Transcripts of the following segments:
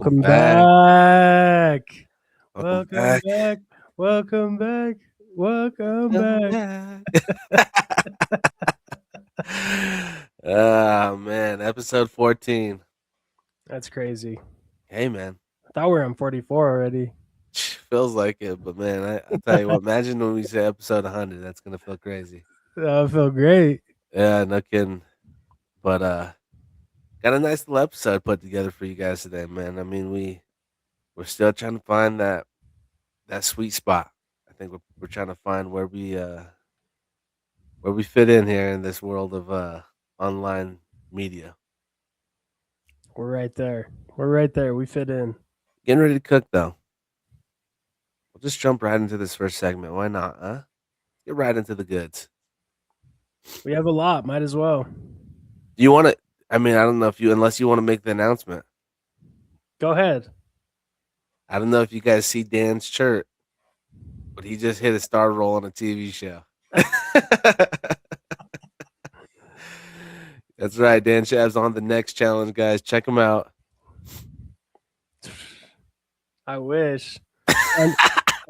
Welcome back. back. Welcome Welcome back. back. Welcome back. Welcome Welcome back. back. Oh man, episode 14. That's crazy. Hey man, I thought we were on 44 already. feels like it, but man, I tell you what, imagine when we say episode 100. That's gonna feel crazy. I feel great. Yeah, no kidding. But got a nice little episode put together for you guys today, man. I mean, we're still trying to find that sweet spot. I think we're trying to find where we fit in here in this world of online media. We're right there. We're right there. We fit in. Getting ready to cook though. We'll just jump right into this first segment. Why not, huh? Get right into the goods. We have a lot. Might as well. Do you want to? I mean, I don't know if you, unless you want to make the announcement. Go ahead. I don't know if you guys see Dan's shirt, but he just hit a star role on a TV show. That's right. Dan Shab's on the next challenge, guys. Check him out. I wish. I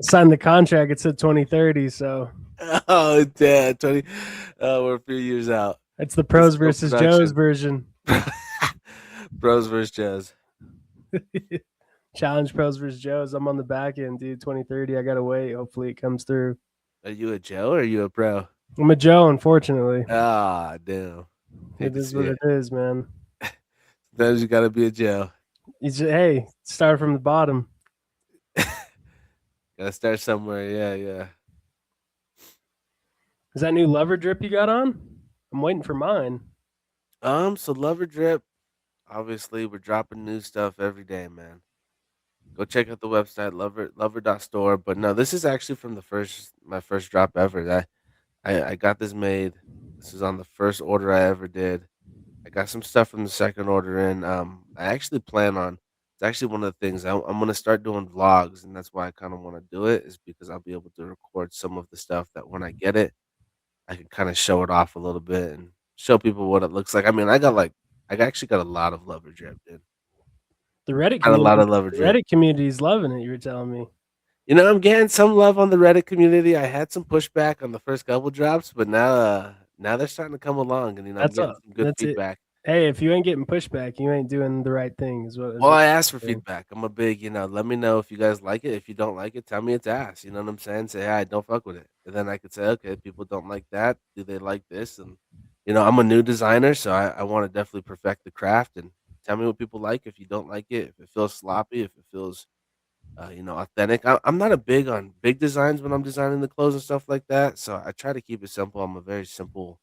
signed the contract. It said 2030. So Oh, Dad, 20. Oh, we're a few years out. it's the It's pros still versus Joe's production. version. Bros versus Joes. Challenge pros versus Joe's. I'm on the back end, dude. 2030. I got to wait. Hopefully it comes through. Are you a Joe or are you a pro? I'm a Joe, unfortunately. Ah, damn. Hate It to is see what it. it is, man. Sometimes you got to be a Joe. Hey, start from the bottom. Gotta start somewhere. Yeah, yeah. Is that new Lover drip you got on? I'm waiting for mine. So Lover Drip, obviously we're dropping new stuff every day, man. Go check out the website, lover.store. But no, this is actually from my first drop ever. I got this made. This is on the first order I ever did. I got some stuff from the second order in. I actually plan on. It's actually one of the things I'm gonna start doing vlogs, and that's why I kind of want to do it. Is because I'll be able to record some of the stuff that when I get it, I can kind of show it off a little bit and show people what it looks like. I mean, I actually got a lot of Lover Drip, dude. The Reddit Got a lot community, of Lover the Drip. Reddit community is loving it. You were telling me. You know, I'm getting some love on the Reddit community. I had some pushback on the first couple drops, but now they're starting to come along, and I'm That's getting a some good that's it. feedback. Hey, if you ain't getting pushback, you ain't doing the right thing. Is what. Is Well, what I asked for I'm saying. feedback. I'm a big, let me know if you guys like it. If you don't like it, tell me it's ass. You know what I'm saying? Say, hey, I don't fuck with it. And then I could say, okay, people don't like that. Do they like this? And, I'm a new designer, so I want to definitely perfect the craft and tell me what people like. If you don't like it, if it feels sloppy, if it feels, authentic. I'm not a big on big designs when I'm designing the clothes and stuff like that. So I try to keep it simple. I'm a very simple.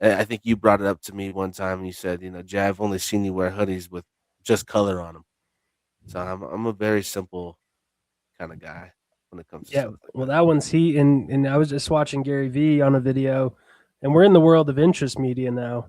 I think you brought it up to me one time. And you said, Jay, I've only seen you wear hoodies with just color on them. So I'm a very simple kind of guy when it comes to Yeah. stuff like Well, that. that one's heat, and I was just watching Gary Vee on a video, and we're in the world of interest media now.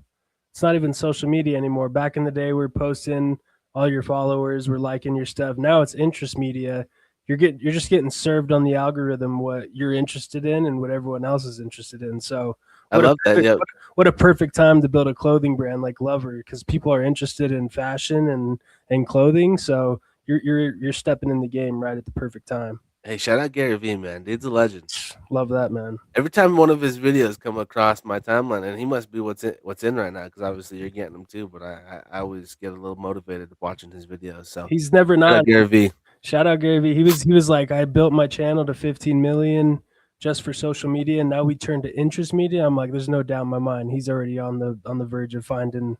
It's not even social media anymore. Back in the day, we are posting all your followers, we're liking your stuff. Now it's interest media. You're just getting served on the algorithm what you're interested in and what everyone else is interested in. So I what a love that. perfect Yeah, what a perfect time to build a clothing brand like Lover, because people are interested in fashion and clothing. So you're stepping in the game right at the perfect time. hey, shout out Gary Vee, man. Dude's a legend. Love that, man. Every time one of his videos come across my timeline, and he must be what's in right now, because obviously you're getting them too. But I always get a little motivated watching his videos. So He's never shout not. out Gary Vee. Shout out Gary Vee. He was like, I built my channel to 15 million just for social media, and now we turn to interest media. I'm like, there's no doubt in my mind he's already on the verge of finding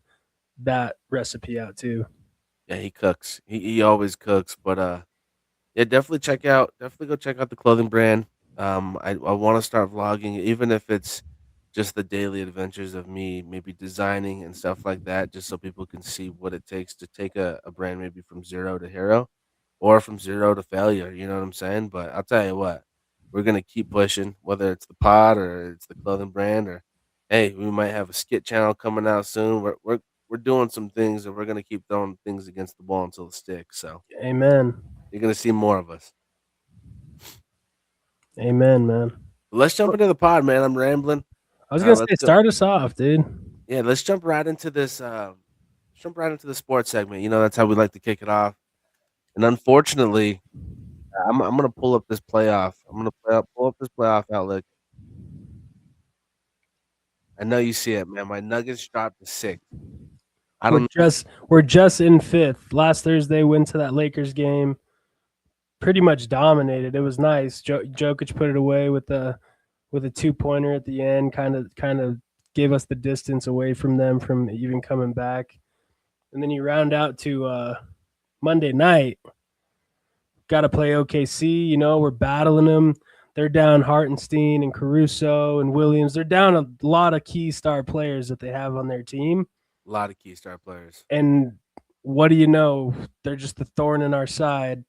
that recipe out too. Yeah, he cooks. He always cooks. But yeah, definitely go check out the clothing brand. I want to start vlogging, even if it's just the daily adventures of me, maybe designing and stuff like that, just so people can see what it takes to take a brand maybe from zero to hero, or from zero to failure. You know what I'm saying? But I'll tell you what, we're gonna keep pushing, whether it's the pod or it's the clothing brand, or hey, we might have a skit channel coming out soon. We're doing some things, and we're gonna keep throwing things against the wall until it sticks. So Amen. you're gonna see more of us. Amen, man. Let's jump into the pod, man. I'm rambling. I was gonna say, Let's go. start us off, dude. Yeah, let's jump right into this. Jump right into the sports segment. That's how we like to kick it off. And unfortunately, I'm gonna pull up this playoff. I'm gonna pull up this playoff outlook. I know you see it, man. My Nuggets dropped to 6. I don't. We're just in fifth. Last Thursday, went to that Lakers game. Pretty much dominated. It was nice. Jokic put it away with a 2-pointer at the end. Kind of gave us the distance away from them from even coming back. And then you round out to Monday night. Got to play OKC. You know, we're battling them. They're down Hartenstein and Caruso and Williams. They're down a lot of key star players that they have on their team. A lot of key star players. And what do you know? They're just the thorn in our side.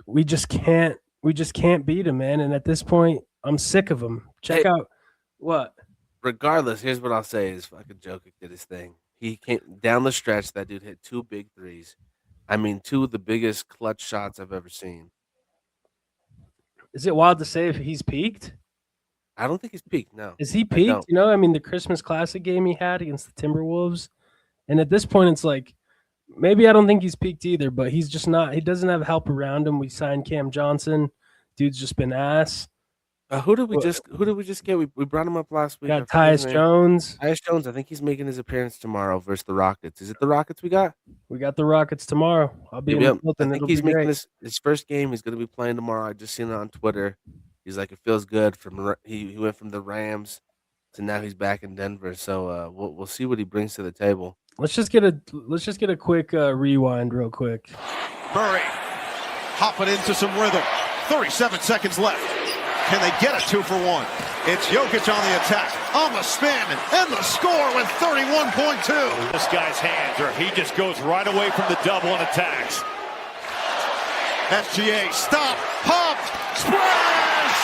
We just can't beat them, man. And at this point, I'm sick of them. Check out what? Regardless, here's what I'll say: is fucking Jokic did his thing. He came down the stretch. That dude hit 2 big threes. I mean, 2 of the biggest clutch shots I've ever seen. Is it wild to say if he's peaked? I don't think he's peaked. No. Is he peaked? You know, I mean, the Christmas Classic game he had against the Timberwolves, and at this point, it's like maybe I don't think he's peaked either. But he's just not. He doesn't have help around him. We signed Cam Johnson. Dude's just been ass. Who did we just get? We brought him up last week. Got Tyus Jones. Tyus Jones. I think he's making his appearance tomorrow versus the Rockets. Is it the Rockets we got? We got the Rockets tomorrow. I'll be in Hilton. I think he's making his first game. He's going to be playing tomorrow. I just seen it on Twitter. He's like, it feels good. He went from the Rams to now he's back in Denver. So we'll see what he brings to the table. Let's just get a quick rewind, real quick. Murray hopping into some rhythm. 37 seconds left. Can they get a 2-for-1? It's Jokic on the attack, on the spin, and the score with 31.2. This guy's hands, or he just goes right away from the double and attacks. SGA, stop, popped, splash!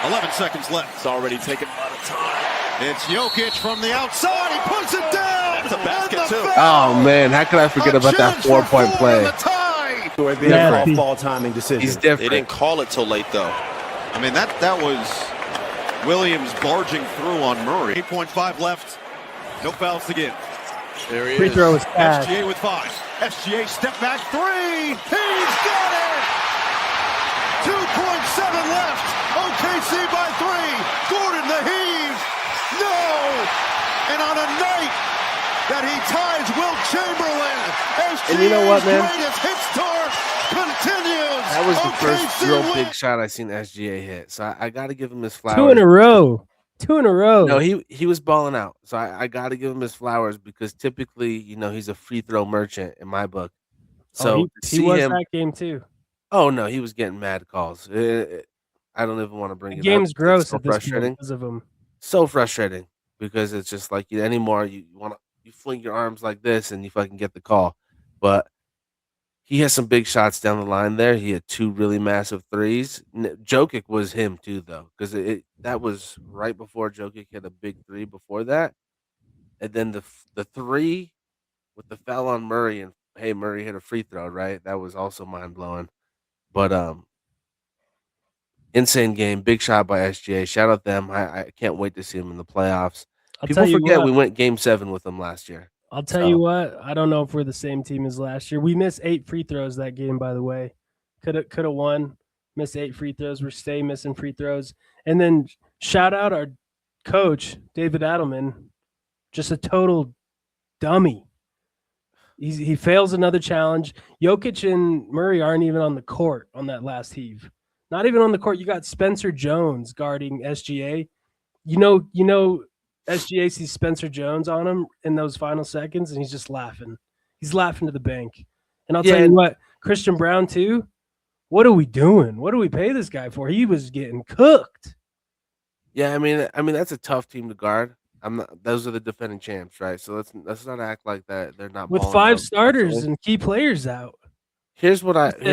11 seconds left. It's already taken a lot of time. It's Jokic from the outside. He puts it down. That's a basket, too. Oh, man. How could I forget about that 4-point play? Ball timing decision. He's different. They didn't call it till late, though. I mean, that was Williams barging through on Murray. 8.5 left. No fouls to give. There he Free is. throw is SGA with 5. SGA step back 3. He's got it. 2.7 left. OKC by 3. Gordon the heave. No. And on a night that he ties Wilt Chamberlain, SGA's and you know what, man? greatest hit tour continues. That was the first OKC real wins. big shot I seen SGA hit. So I got to give him his flowers. 2 in a row. 2 in a row. No, he was balling out. So I got to give him his flowers because typically, you know, he's a free throw merchant in my book. So he was that game too. Oh no, he was getting mad calls. I don't even want to bring it up. The game's gross so at this frustrating point because of him. So frustrating because it's just like anymore you fling your arms like this and you fucking get the call. But he has some big shots down the line there. He had 2 really massive threes. Jokic was him too, though, because that was right before Jokic hit a big 3 before that. And then the 3 with the foul on Murray, and hey, Murray hit a free throw, right? That was also mind-blowing. But insane game. Big shot by SGA. Shout out them. I can't wait to see him in the playoffs. People forget we went Game 7 with them last year. I'll tell you what. I don't know if we're the same team as last year. We missed 8 free throws that game, by the way. Could have won. Missed 8 free throws. We're staying missing free throws. And then shout out our coach, David Adelman. Just a total dummy. He fails another challenge. Jokic and Murray aren't even on the court on that last heave. Not even on the court. You got Spencer Jones guarding SGA. You know, SGA sees Spencer Jones on him in those final seconds, and he's just laughing. He's laughing to the bank. And I'll tell you what, Christian Brown too. What are we doing? What do we pay this guy for? He was getting cooked. Yeah, I mean that's a tough team to guard. Those are the defending champs, right? So let's not act like that. They're not with 5 starters and key players out. Here's what I took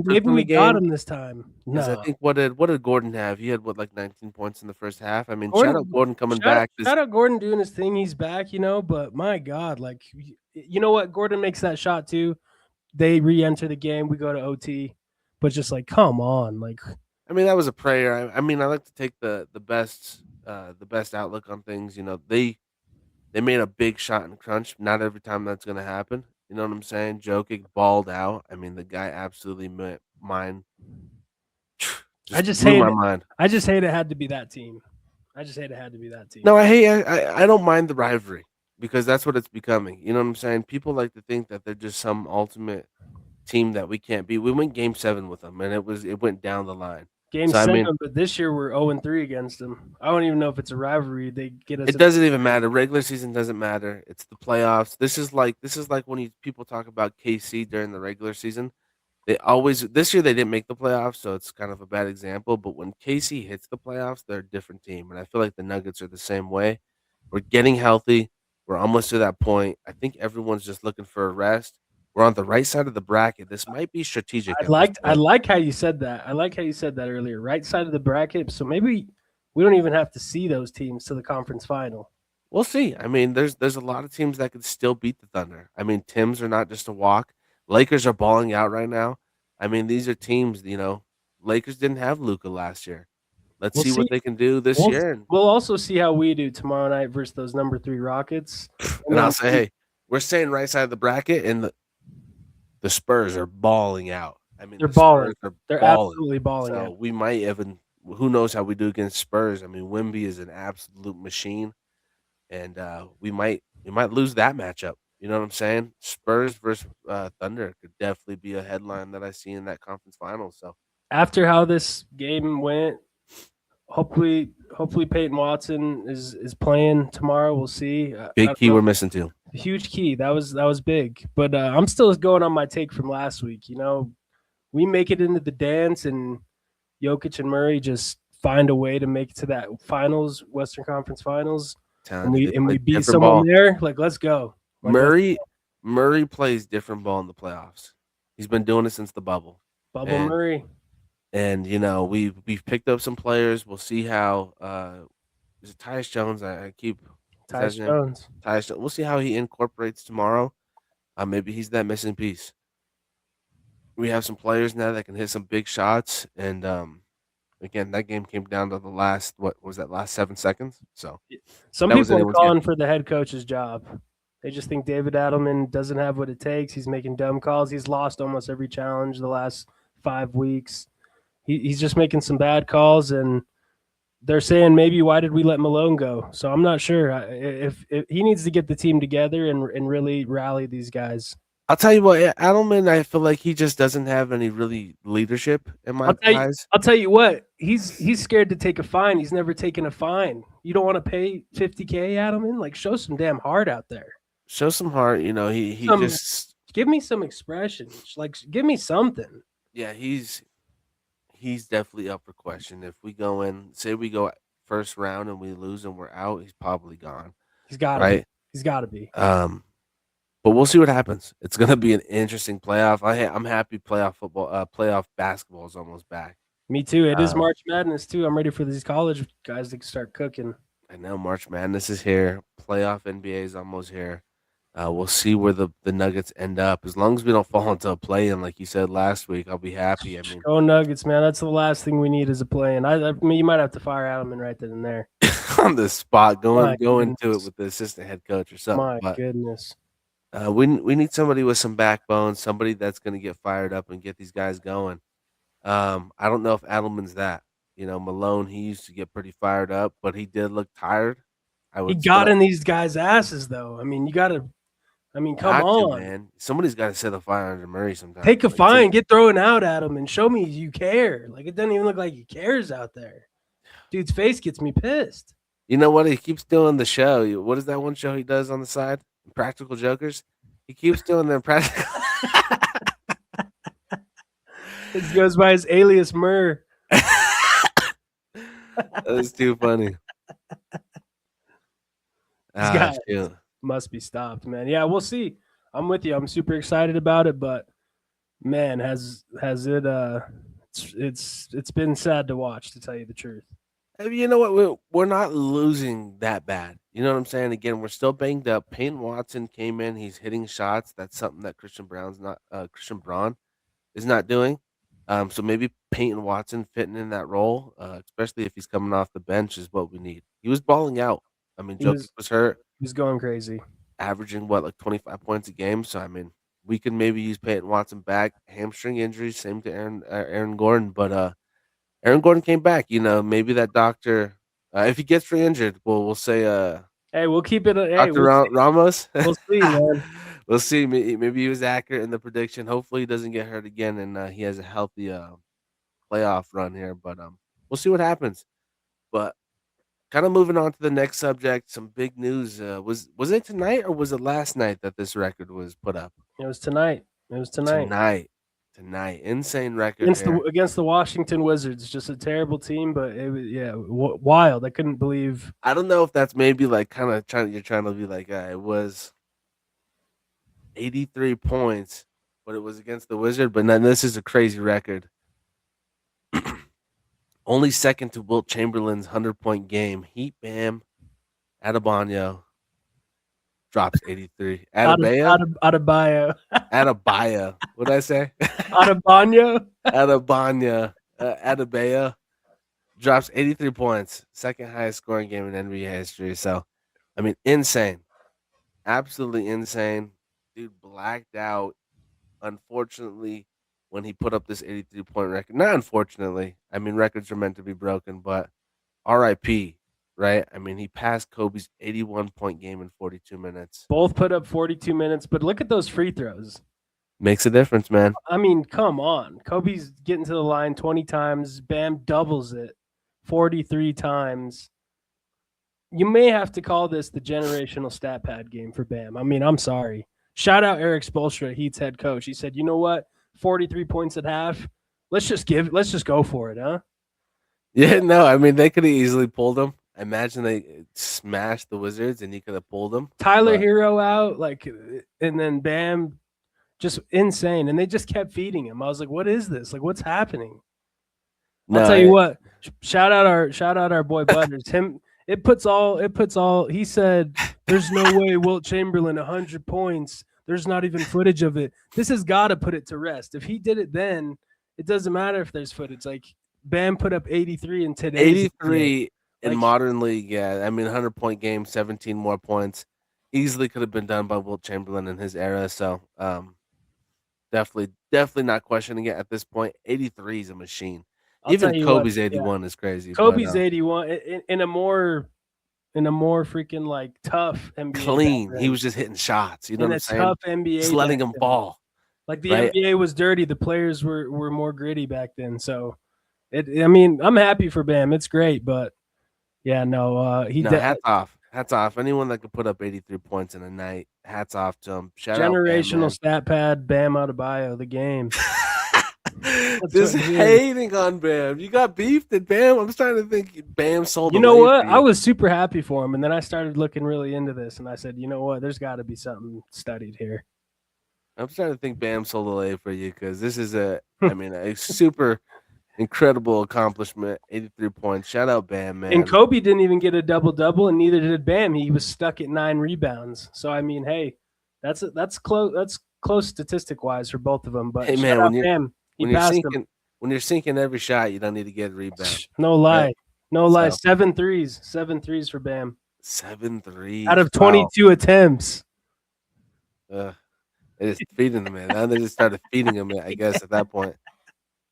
maybe from we the got game. him this time. No. I think what did Gordon have? He had like 19 points in the first half. I mean, shout out Gordon coming back. Shout out Gordon doing his thing. He's back, but my God, like, you know what? Gordon makes that shot too. They re-enter the game. We go to OT, but just like, come on, like. I mean, that was a prayer. I mean, I like to take the best outlook on things. They made a big shot in crunch. Not every time that's going to happen. You know what I'm saying? Jokic balled out. I mean, the guy absolutely I just just blew hate my it. mind. I just hate it had to be that team. I just hate it had to be that team. No, I don't mind the rivalry because that's what it's becoming. You know what I'm saying? People like to think that they're just some ultimate team that we can't beat. We went game 7 with them, and it went down the line. Game So, I 7, mean, but this year we're 0-3 against them. I don't even know if it's a rivalry. They get us. it doesn't even matter. Regular season doesn't matter. It's the playoffs. This is like when people talk about KC during the regular season. They always this year they didn't make the playoffs, so it's kind of a bad example. But when KC hits the playoffs, they're a different team, and I feel like the Nuggets are the same way. We're getting healthy. We're almost to that point. I think everyone's just looking for a rest. We're on the right side of the bracket. This might be strategic at this I point. like how you said that. I like how you said that earlier. Right side of the bracket. So maybe we don't even have to see those teams to the conference final. We'll see. I mean, there's a lot of teams that could still beat the Thunder. I mean, Tims are not just a walk. Lakers are balling out right now. I mean, these are teams, Lakers didn't have Luka last year. Let's We'll see what see. they can do this year. And We'll also see how we do tomorrow night versus those number 3 Rockets. And I'll say, hey, we're saying right side of the bracket, and the Spurs are balling out. I mean, They're the balling. Spurs are They're balling. absolutely balling So out. we might even, who knows how we do against Spurs? I mean, Wemby is an absolute machine, and we might lose that matchup. You know what I'm saying? Spurs versus Thunder could definitely be a headline that I see in that conference final. So After how this game went, hopefully Peyton Watson is playing tomorrow. We'll see. I big don't key know. we're missing too. Huge key. That was big. But I'm still going on my take from last week. We make it into the dance, and Jokic and Murray just find a way to make it to that finals, Western Conference Finals, and They we play beat different someone ball. there. Like, let's go. Like, Murray plays different ball in the playoffs. He's been doing it since the bubble. Bubble Murray. And we've picked up some players. We'll see how is it Tyus Jones? I keep Tyus Jones. Tyus. We'll see how he incorporates tomorrow. Maybe he's that missing piece. We have some players now that can hit some big shots, and again, that game came down to the last last 7 seconds. So Some that was people are anyone's calling game. for the head coach's job. They just think David Adelman doesn't have what it takes. He's making dumb calls. He's lost almost every challenge the last 5 weeks. He's just making some bad calls, and they're saying maybe why did we let Malone go? So I'm not sure if he needs to get the team together and really rally these guys. I'll tell you what, Adelman, I feel like he just doesn't have any really leadership in my eyes. I'll tell you what, he's scared to take a fine. He's never taken a fine. You don't want to pay $50K, Adelman? Like, show some damn heart out there. Show some heart. He just give me some expression. Like, give me something. Yeah, he's definitely up for question. If we go in, say we go first round and we lose and we're out, he's probably gone. He's got right. He's got to be. But we'll see what happens. It's going to be an interesting playoff. I'm happy playoff basketball is almost back. Me too. It is March Madness too. I'm ready for these college guys to start cooking. I know March Madness is here. Playoff NBA is almost here. We'll see where the Nuggets end up. As long as we don't fall into a play-in, like you said last week, I'll be happy. I mean, go Nuggets, man. That's the last thing we need is a play-in. I mean, you might have to fire Adelman right then and there. On the spot, go into it with the assistant head coach or something. My goodness. We need somebody with some backbone, somebody that's going to get fired up and get these guys going. I don't know if Adelman's that. Malone, he used to get pretty fired up, but he did look tired. He got in these guys' asses, though. I mean, come on, man. Somebody's got to set a fire under Murray sometimes. Take a fine, get thrown out at him, and show me you care. Like, it doesn't even look like he cares out there. Dude's face gets me pissed. You know what? He keeps doing the show. What is that one show he does on the side? Practical Jokers. He keeps doing the practical. It goes by his alias Murr. That's too funny. Must be stopped, man. Yeah, we'll see. I'm with you. I'm super excited about it, but man, has it it's been sad to watch, to tell you the truth. You know what? We're not losing that bad. You know what I'm saying? Again, we're still banged up. Peyton Watson came in. He's hitting shots. That's something that Christian Braun is not doing. So maybe Peyton Watson fitting in that role, especially if he's coming off the bench, is what we need. He was balling out. I mean, Jokic was hurt. He was going crazy. Averaging, like 25 points a game. So, I mean, we can maybe use Peyton Watson back. Hamstring injury, same to Aaron Gordon, but Aaron Gordon came back. Maybe that doctor, if he gets re-injured, we'll say Hey, we'll keep it. Hey, Dr. Ramos. we'll see, man. We'll see. Maybe he was accurate in the prediction. Hopefully, he doesn't get hurt again, and he has a healthy playoff run here. But we'll see what happens. But kind of moving on to the next subject, some big news. Was it tonight or was it last night that this record was put up? It was tonight. Tonight. Insane record against the Washington Wizards. Just a terrible team, but it was wild. I couldn't believe. I don't know if that's maybe like kind of you're trying to be like it was 83 points, but it was against the Wizard. But then this is a crazy record. Only second to Wilt Chamberlain's 100-point game. Heat Bam Adebayo drops 83. Adebayo. What did I say? Adebayo. Adebayo drops 83 points. Second highest scoring game in NBA history. So, I mean, insane. Absolutely insane. Dude blacked out. Unfortunately, when he put up this 83-point record. Not unfortunately. I mean, records are meant to be broken, but RIP, right? I mean, he passed Kobe's 81-point game in 42 minutes. Both put up 42 minutes, but look at those free throws. Makes a difference, man. I mean, come on. Kobe's getting to the line 20 times. Bam doubles it 43 times. You may have to call this the generational stat pad game for Bam. I mean, I'm sorry. Shout out Eric Spoelstra, Heat's head coach. He said, you know what? 43 points at half. Let's just go for it, huh? Yeah, no, I mean, they could have easily pulled him. I imagine they smashed the Wizards and he could have pulled them. Tyler Hero out, and then Bam, just insane. And they just kept feeding him. I was like, what is this? Like, what's happening? I'll tell you what. Shout out our boy Butters. It puts all. He said, "There's no way Wilt Chamberlain 100 points. There's not even footage of it. This has got to put it to rest. If he did it then, it doesn't matter if there's footage. Like Bam put up 83 in today's 83 in modern league. Yeah, I mean 100-point game, 17 more points, easily could have been done by Wilt Chamberlain in his era. So definitely not questioning it at this point. 83 is a machine. Even Kobe's 81 is crazy. Kobe's 81 in a more freaking like tough NBA. Clean. He was just hitting shots. You know what I'm saying? Tough NBA. Just letting them fall. Like the NBA was dirty. The players were more gritty back then. So I mean, I'm happy for Bam. It's great, but yeah, hats off. Hats off. Anyone that could put up 83 points in a night, hats off to him. Generational stat pad, Bam Adebayo, the game. Just hating on Bam. You got beefed at Bam. I'm starting to think Bam sold. You know what? I was super happy for him, and then I started looking really into this, and I said, you know what? There's got to be something studied here. I'm starting to think Bam sold away for you because this is a super incredible accomplishment. 83 points. Shout out Bam, man. And Kobe didn't even get a double-double, and neither did Bam. He was stuck at 9 rebounds. So I mean, hey, that's close. That's close statistic-wise for both of them. But hey, man, when you're sinking every shot, you don't need to get a rebound. No lie. Right? No lie. 7 threes. 7 threes for Bam. 7 threes. Out of 22 attempts. They just feeding him, man. Now they just started feeding him, I guess, at that point.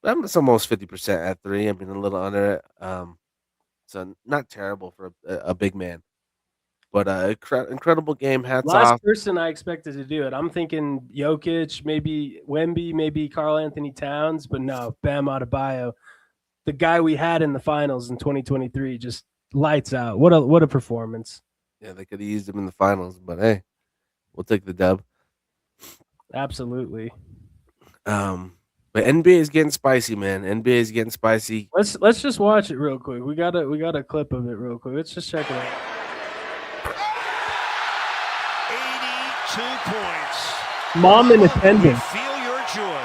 But it's almost 50% at 3. I mean, a little under it. So not terrible for a big man. But incredible game. Hats off. Last person I expected to do it. I'm thinking Jokic, maybe Wemby, maybe Karl Anthony Towns, but no, Bam Adebayo, the guy we had in the finals in 2023, just lights out. What a performance! Yeah, they could have used him in the finals, but hey, we'll take the dub. Absolutely. But NBA is getting spicy, man. NBA is getting spicy. Let's just watch it real quick. We got a clip of it real quick. Let's just check it out. 82 points. Mom in attendance. Feel your joy.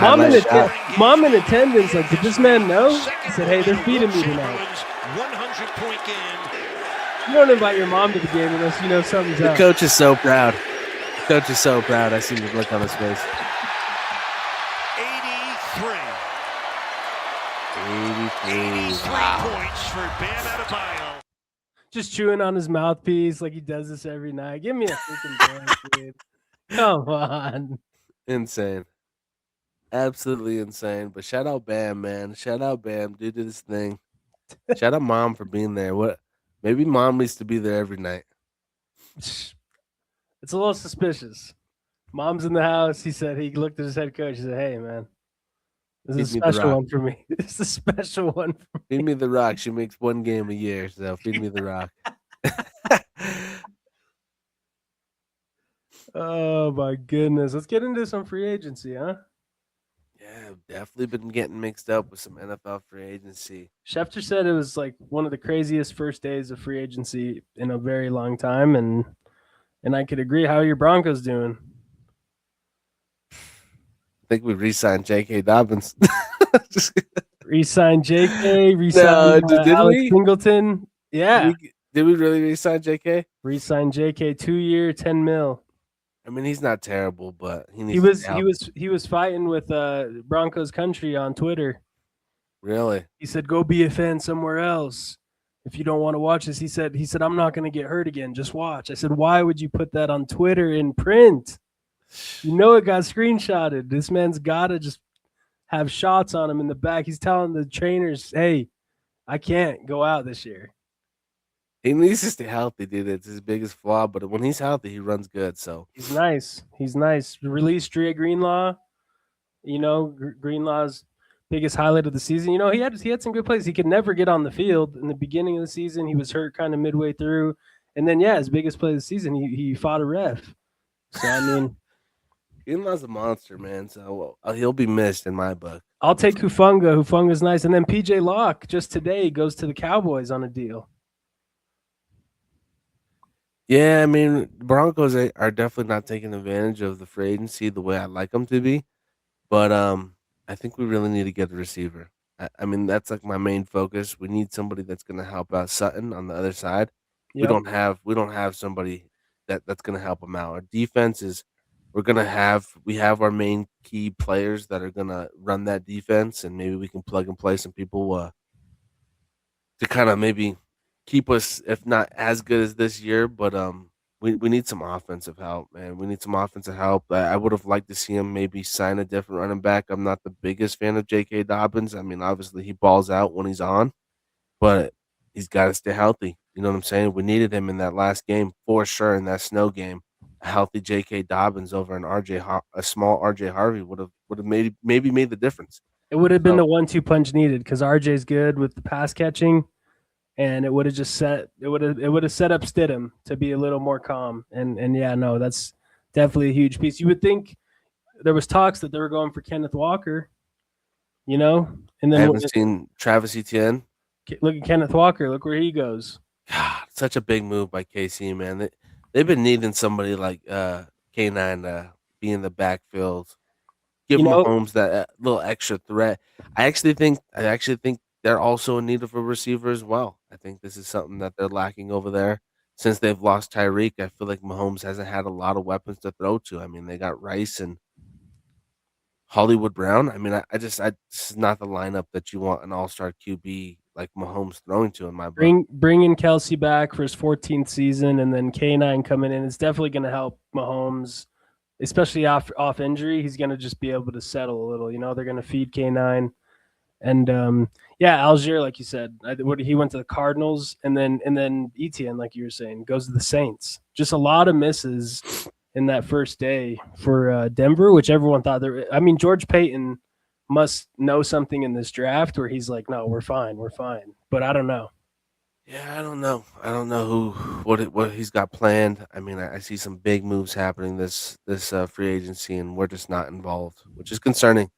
Mom in attendance. Like, did this man know? He said, "Hey, they're feeding me tonight." 100-point game. You don't invite your mom to the game unless you know something's up. The coach is so proud. I see the look on his face. 83 points for Bam Adebayo. Just chewing on his mouthpiece like he does this every night. Give me a freaking break, dude. Come on. Insane. Absolutely insane. But shout out Bam, man. Shout out Bam. Dude did his thing. Shout out Mom for being there. Maybe Mom needs to be there every night. It's a little suspicious. Mom's in the house. He looked at his head coach. He said, "Hey, man, this is a Feed me the special rock. one for me. This is a special one for me." Feed me the rock. She makes one game a year, so feed me the rock. Oh my goodness. Let's get into some free agency, huh? Yeah, I've definitely been getting mixed up with some NFL free agency. Schefter said it was like one of the craziest first days of free agency in a very long time, and I could agree. How are your Broncos doing? I think we re-signed J.K. Dobbins. Re-signed JK, re-signed did Alex we? Singleton. Yeah. Did we really re-sign J.K.? Re-signed JK 2-year, $10 million. I mean, he's not terrible, but he needs He to was stay healthy. he was fighting with Broncos Country on Twitter. Really? He said, "Go be a fan somewhere else. If you don't want to watch this," he said, "I'm not going to get hurt again. Just watch." I said, "Why would you put that on Twitter in print? You know it got screenshotted. This man's got to just have shots on him in the back." He's telling the trainers, "Hey, I can't go out this year." He needs to stay healthy, dude. It's his biggest flaw, but when he's healthy, he runs good. So He's nice. He's nice. Release Dre Greenlaw. You know, Greenlaw's biggest highlight of the season. You know, he had some good plays. He could never get on the field in the beginning of the season. He was hurt kind of midway through, and then his biggest play of the season, he fought a ref. So I mean, Greenlaw's a monster, man. So he'll be missed in my book. I'll take Hufanga. Hufanga's nice, and then PJ Locke just today goes to the Cowboys on a deal. Yeah, I mean, Broncos are definitely not taking advantage of the free agency the way I'd like them to be, but I think we really need to get a receiver. I mean, that's like my main focus. We need somebody that's going to help out Sutton on the other side. Yep. We don't have somebody that's going to help him out. Our defense is we have our main key players that are going to run that defense, and maybe we can plug and play some people to kind of maybe keep us, if not as good as this year, but we need some offensive help, man. We need some offensive help. I would have liked to see him maybe sign a different running back. I'm not the biggest fan of J.K. Dobbins. I mean, obviously he balls out when he's on, but he's got to stay healthy. You know what I'm saying? We needed him in that last game for sure. In that snow game, a healthy J.K. Dobbins over a small R.J. Harvey would have maybe made the difference. It would have been the 1-2 punch needed because RJ's good with the pass catching. And it would have set up Stidham to be a little more calm. And yeah, no, that's definitely a huge piece. You would think there was talks that they were going for Kenneth Walker, you know, and then I haven't seen Travis Etienne. Look at Kenneth Walker. Look where he goes. God, such a big move by KC, man. They've been needing somebody like K9 to be in the backfield, give Mahomes that little extra threat. I actually think they're also in need of a receiver as well. I think this is something that they're lacking over there. Since they've lost Tyreek, I feel like Mahomes hasn't had a lot of weapons to throw to. I mean, they got Rice and Hollywood Brown. I mean, this is not the lineup that you want an all-star QB like Mahomes throwing to in my book. Bringing Kelsey back for his 14th season and then K9 coming in, it's definitely going to help Mahomes, especially off injury. He's going to just be able to settle a little. You know, they're going to feed K9. And Algier, like you said, he went to the Cardinals, and then Etienne, like you were saying, goes to the Saints. Just a lot of misses in that first day for Denver, which everyone thought I mean, George Payton must know something in this draft where he's like, no, we're fine. But I don't know. Yeah, I don't know what he's got planned. I mean, I see some big moves happening this free agency, and we're just not involved, which is concerning.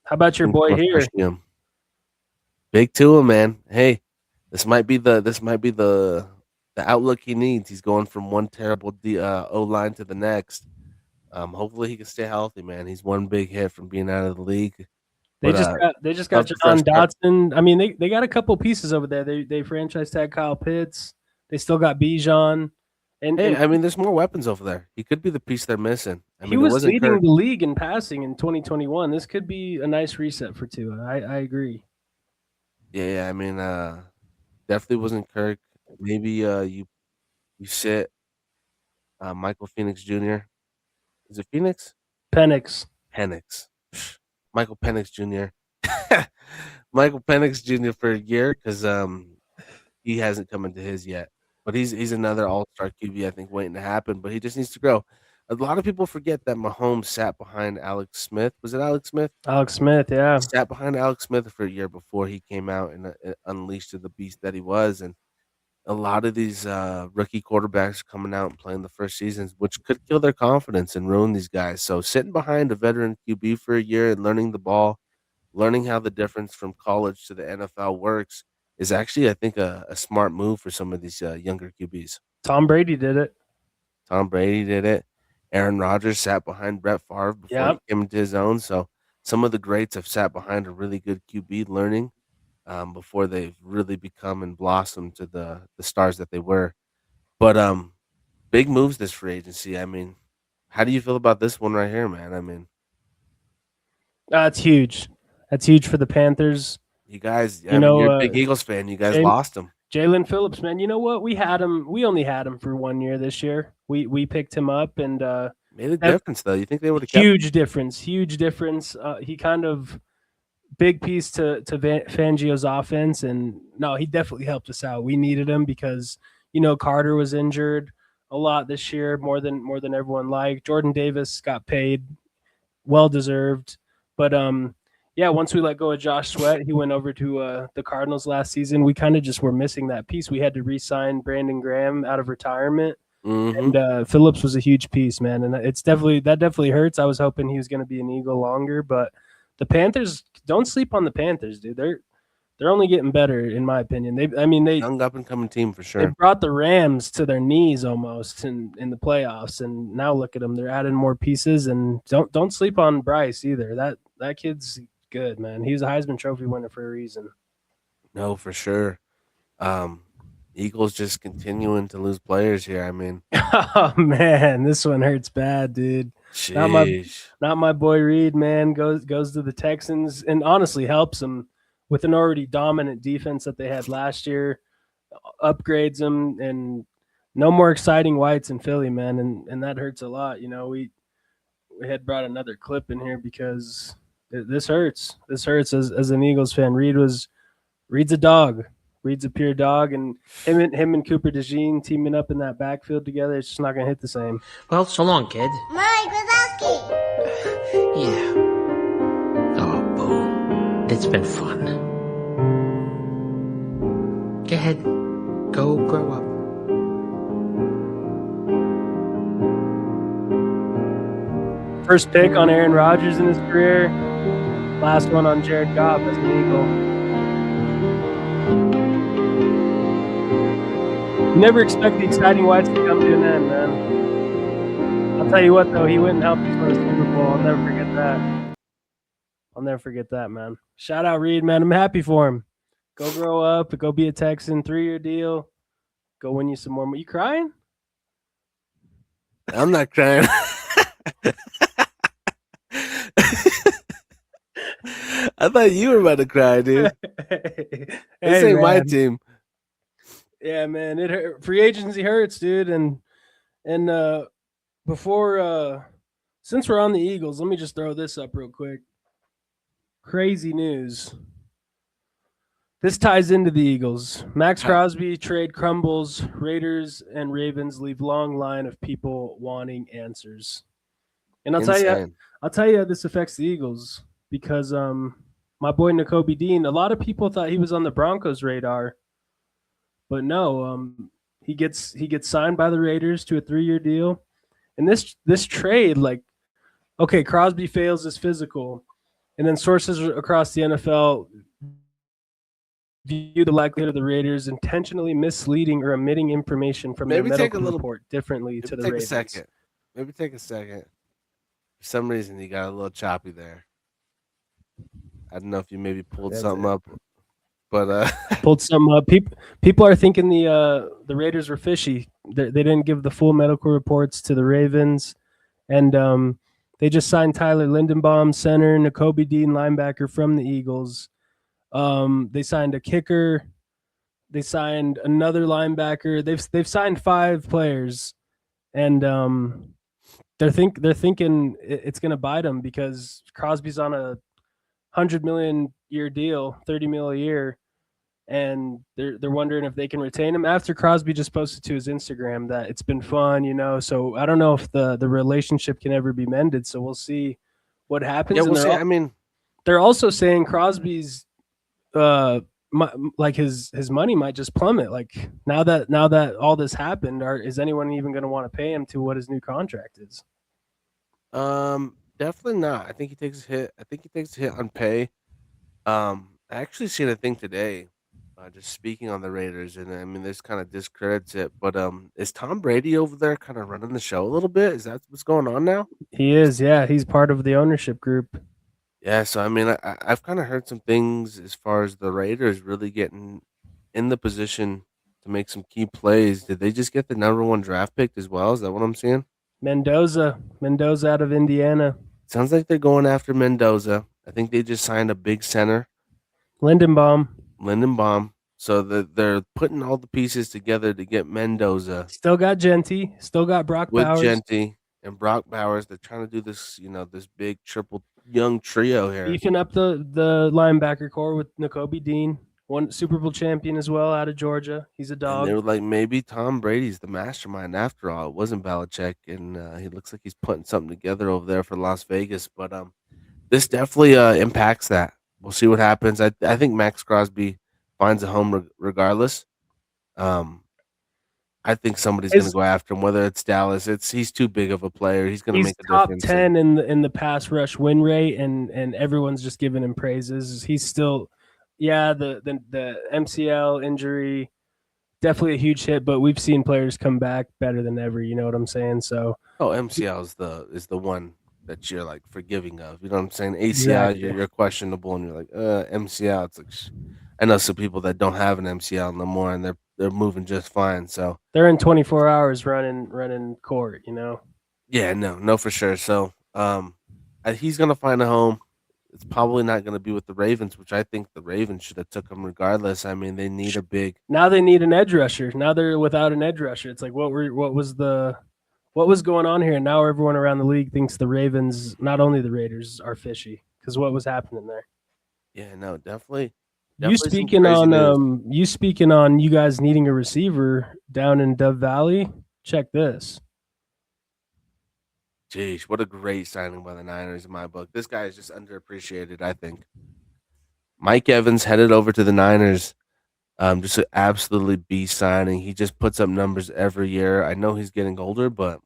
How about your boy here? Big Tua, man. Hey, this might be the outlook he needs. He's going from one terrible O line to the next. Hopefully he can stay healthy, man. He's one big hit from being out of the league. They just got John Dotson. I mean, they got a couple pieces over there. They franchise tag Kyle Pitts. They still got Bijan. And I mean, there's more weapons over there. He could be the piece they're missing. I mean, he was leading the league in passing in 2021. This could be a nice reset for Tua. I agree. Yeah. I mean, definitely wasn't Kirk. Maybe you sit Michael Phoenix Jr. Is it Phoenix? Penix. Penix. Michael Penix Jr. Michael Penix Jr. for a year because he hasn't come into his yet. But he's another all-star QB, I think, waiting to happen. But he just needs to grow. A lot of people forget that Mahomes sat behind Alex Smith. Was it Alex Smith? Alex Smith, yeah. He sat behind Alex Smith for a year before he came out and unleashed the beast that he was. And a lot of these rookie quarterbacks coming out and playing the first seasons, which could kill their confidence and ruin these guys. So sitting behind a veteran QB for a year and learning the ball, learning how the difference from college to the NFL works is actually, I think, a smart move for some of these younger QBs. Tom Brady did it. Tom Brady did it. Aaron Rodgers sat behind Brett Favre before he came into his own. So some of the greats have sat behind a really good QB learning before they've really become and blossomed to the stars that they were. But big moves this free agency. I mean, how do you feel about this one right here, man? I mean, it's huge. That's huge for the Panthers. You guys, you're a big Eagles fan. You guys lost him. Jalen Phillips, man. You know what? We had him. We only had him for 1 year this year. We picked him up and made a difference, though. You think they would have kept huge difference? Huge difference. He kind of big piece to Fangio's offense, and no, he definitely helped us out. We needed him because Carter was injured a lot this year, more than everyone liked. Jordan Davis got paid, well deserved, but yeah, once we let go of Josh Sweat, he went over to the Cardinals last season. We kind of just were missing that piece. We had to re-sign Brandon Graham out of retirement, and Phillips was a huge piece, man. And that definitely hurts. I was hoping he was going to be an Eagle longer, but the Panthers, don't sleep on the Panthers, dude. They're only getting better, in my opinion. They young up and coming team for sure. They brought the Rams to their knees almost in the playoffs, and now look at them. They're adding more pieces, and don't sleep on Bryce either. That kid's good, man. He was a Heisman Trophy winner for a reason. No, for sure. Eagles just continuing to lose players here. I mean, oh man, this one hurts bad, dude. Not my boy Reed, man. Goes to the Texans and honestly helps them with an already dominant defense that they had last year. Upgrades them, and no more exciting whites in Philly, man. And that hurts a lot. We had brought another clip in here because this hurts. This hurts as an Eagles fan. Reed's a dog. Reed's a pure dog, and him and Cooper DeJean teaming up in that backfield together, it's just not gonna hit the same. Well, so long, kid. Mike Wazowski. Yeah. Oh, boo. It's been fun. Go ahead. Go grow up. First pick on Aaron Rodgers in his career. Last one on Jared Goff as an Eagle. You never expect the exciting whites to come to an end, man. I'll tell you what, though, he went and helped us win a Super Bowl. I'll never forget that, man. Shout out Reed, man. I'm happy for him. Go grow up. Go be a Texan. 3-year deal. Go win you some more. You crying? I'm not crying. I thought you were about to cry, dude. This ain't my team. Yeah, man, it hurt. Free agency hurts, dude. And before since we're on the Eagles, let me just throw this up real quick. Crazy news. This ties into the Eagles. Max Crosby trade crumbles. Raiders and Ravens leave long line of people wanting answers. And I'll tell you how this affects the Eagles because my boy Nakobe Dean, a lot of people thought he was on the Broncos' radar. But no, he gets signed by the Raiders to a 3-year deal. And this trade, okay, Crosby fails his physical. And then sources across the NFL view the likelihood of the Raiders intentionally misleading or omitting information from their medical report differently to the Ravens. Maybe take a second. For some reason, you got a little choppy there. I don't know if you maybe pulled something up. But pulled some up. People are thinking the Raiders were fishy. They didn't give the full medical reports to the Ravens, and they just signed Tyler Lindenbaum, center, Nakobe Dean, linebacker from the Eagles. They signed a kicker. They signed another linebacker. They've signed 5 players, and they're thinking it's going to bite them because Crosby's on a $100 million year deal, 30 mil a year, and they're wondering if they can retain him. After Crosby just posted to his Instagram that it's been fun, So I don't know if the relationship can ever be mended. So we'll see what happens. Yeah, And we'll see. I mean, they're also saying Crosby's like his money might just plummet. Like now that all this happened, is anyone even going to want to pay him to what his new contract is? definitely not. I think he takes a hit. I think he takes a hit on pay. I actually seen a thing today, just speaking on the Raiders, and I mean, this kind of discredits it, but is Tom Brady over there kind of running the show a little bit? Is that what's going on now? He is, yeah. He's part of the ownership group. Yeah, so I mean, I've kind of heard some things as far as the Raiders really getting in the position to make some key plays. Did they just get the #1 draft pick as well? Is that what I'm seeing? Mendoza out of Indiana. Sounds like they're going after Mendoza. I think they just signed a big center, Lindenbaum. So they're putting all the pieces together to get Mendoza Still got Genty. Still got Brock with Bowers. Genty and Brock Bowers. They're trying to do this, this big triple young trio here. Beefing up the linebacker core with Nakobe Dean, one Super Bowl champion as well out of Georgia. He's a And dog. they were like, maybe Tom Brady's the mastermind after all. It wasn't Belichick, and he looks like he's putting something together over there for Las Vegas. But this definitely impacts that. We'll see what happens. I think Max Crosby finds a home regardless. I think somebody's going to go after him, whether it's Dallas. He's too big of a player. He's going to make a top difference. 10 in the pass rush win rate, and everyone's just giving him praises. He's still, the MCL injury, definitely a huge hit, but we've seen players come back better than ever. You know what I'm saying? So, MCL is the one that you're like forgiving of. You know what I'm saying? ACL, Exactly. you're questionable, and you're like, MCL. It's like, I know some people that don't have an MCL no more, and they're moving just fine. So they're in 24 hours running court. yeah, no, for sure. So he's gonna find a home. It's probably not going to be with the Ravens, which I think the Ravens should have took him regardless. I mean, they need a big. Now they need an edge rusher. Now they're without an edge rusher. It's like what was going on here? And now everyone around the league thinks the Ravens, not only the Raiders, are fishy because what was happening there. Yeah, no, definitely. You speaking on you guys needing a receiver down in Dove Valley? Check this. Jeez, what a great signing by the Niners in my book. This guy is just underappreciated, I think. Mike Evans headed over to the Niners. Just an absolutely beast signing. He just puts up numbers every year. I know he's getting older, but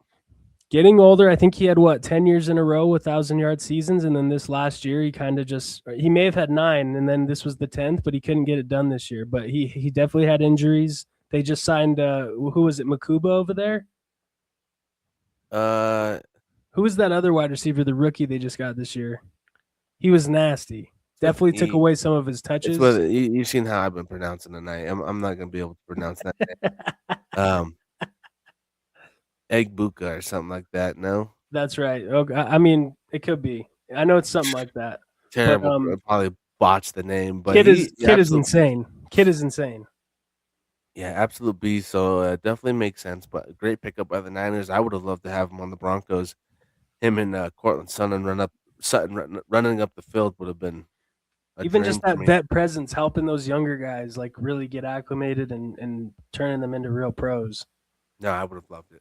I think he had 10 years in a row with 1,000-yard seasons, and then this last year he may have had 9, and then this was the 10th, but he couldn't get it done this year. But he definitely had injuries. They just signed who was it, Makuba over there? Who was that other wide receiver, the rookie they just got this year? He was nasty. Definitely took away some of his touches. You've seen how I've been pronouncing the night. I'm not going to be able to pronounce that. Egg Buka or something like that. No, that's right. Okay, I mean, it could be. I know it's something like that. Terrible. But, probably botched the name, but Kid is insane. Kid is insane. Yeah, absolute beast. So definitely makes sense. But a great pickup by the Niners. I would have loved to have him on the Broncos. Him and Cortland Sutton running up the field would have been even just that vet presence, helping those younger guys like really get acclimated and turning them into real pros. No, I would have loved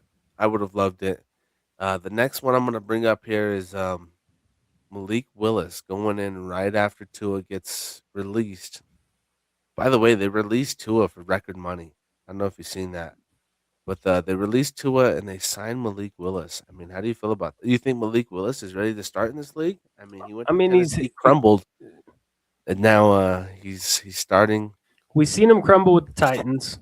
it. The next one I'm going to bring up here is Malik Willis going in right after Tua gets released. By the way, they released Tua for record money. I don't know if you've seen that. But they released Tua and they signed Malik Willis. I mean, how do you feel about that? Do you think Malik Willis is ready to start in this league? I mean, he crumbled, and now he's starting. We've seen him crumble with the Titans.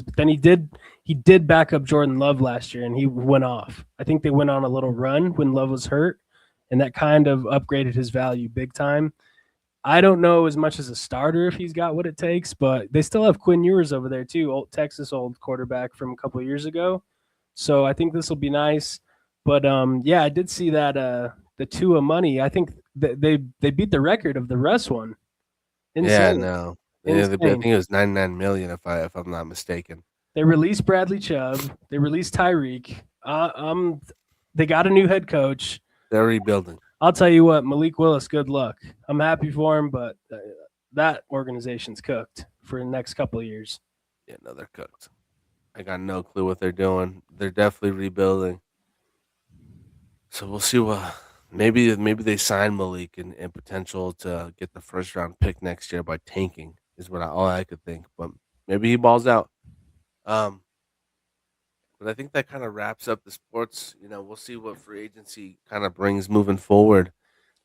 But then he did back up Jordan Love last year, and he went off. I think they went on a little run when Love was hurt, and that kind of upgraded his value big time. I don't know as much as a starter if he's got what it takes, but they still have Quinn Ewers over there too, old quarterback from a couple of years ago. So I think this will be nice. But I did see that the Tua money. I think they beat the record of the Russ one. Insane. Yeah, no. Yeah, I think it was $99 million if I'm not mistaken. They released Bradley Chubb. They released Tyreek. I'm They got a new head coach. They're rebuilding. I'll tell you what, Malik Willis, good luck. I'm happy for him, but that organization's cooked for the next couple of years. Yeah, no, they're cooked. I got no clue what they're doing. They're definitely rebuilding. So we'll see what maybe they sign Malik and potential to get the first round pick next year by tanking is what all I could think. But maybe he balls out. But I think that kind of wraps up the sports. We'll see what free agency kind of brings moving forward.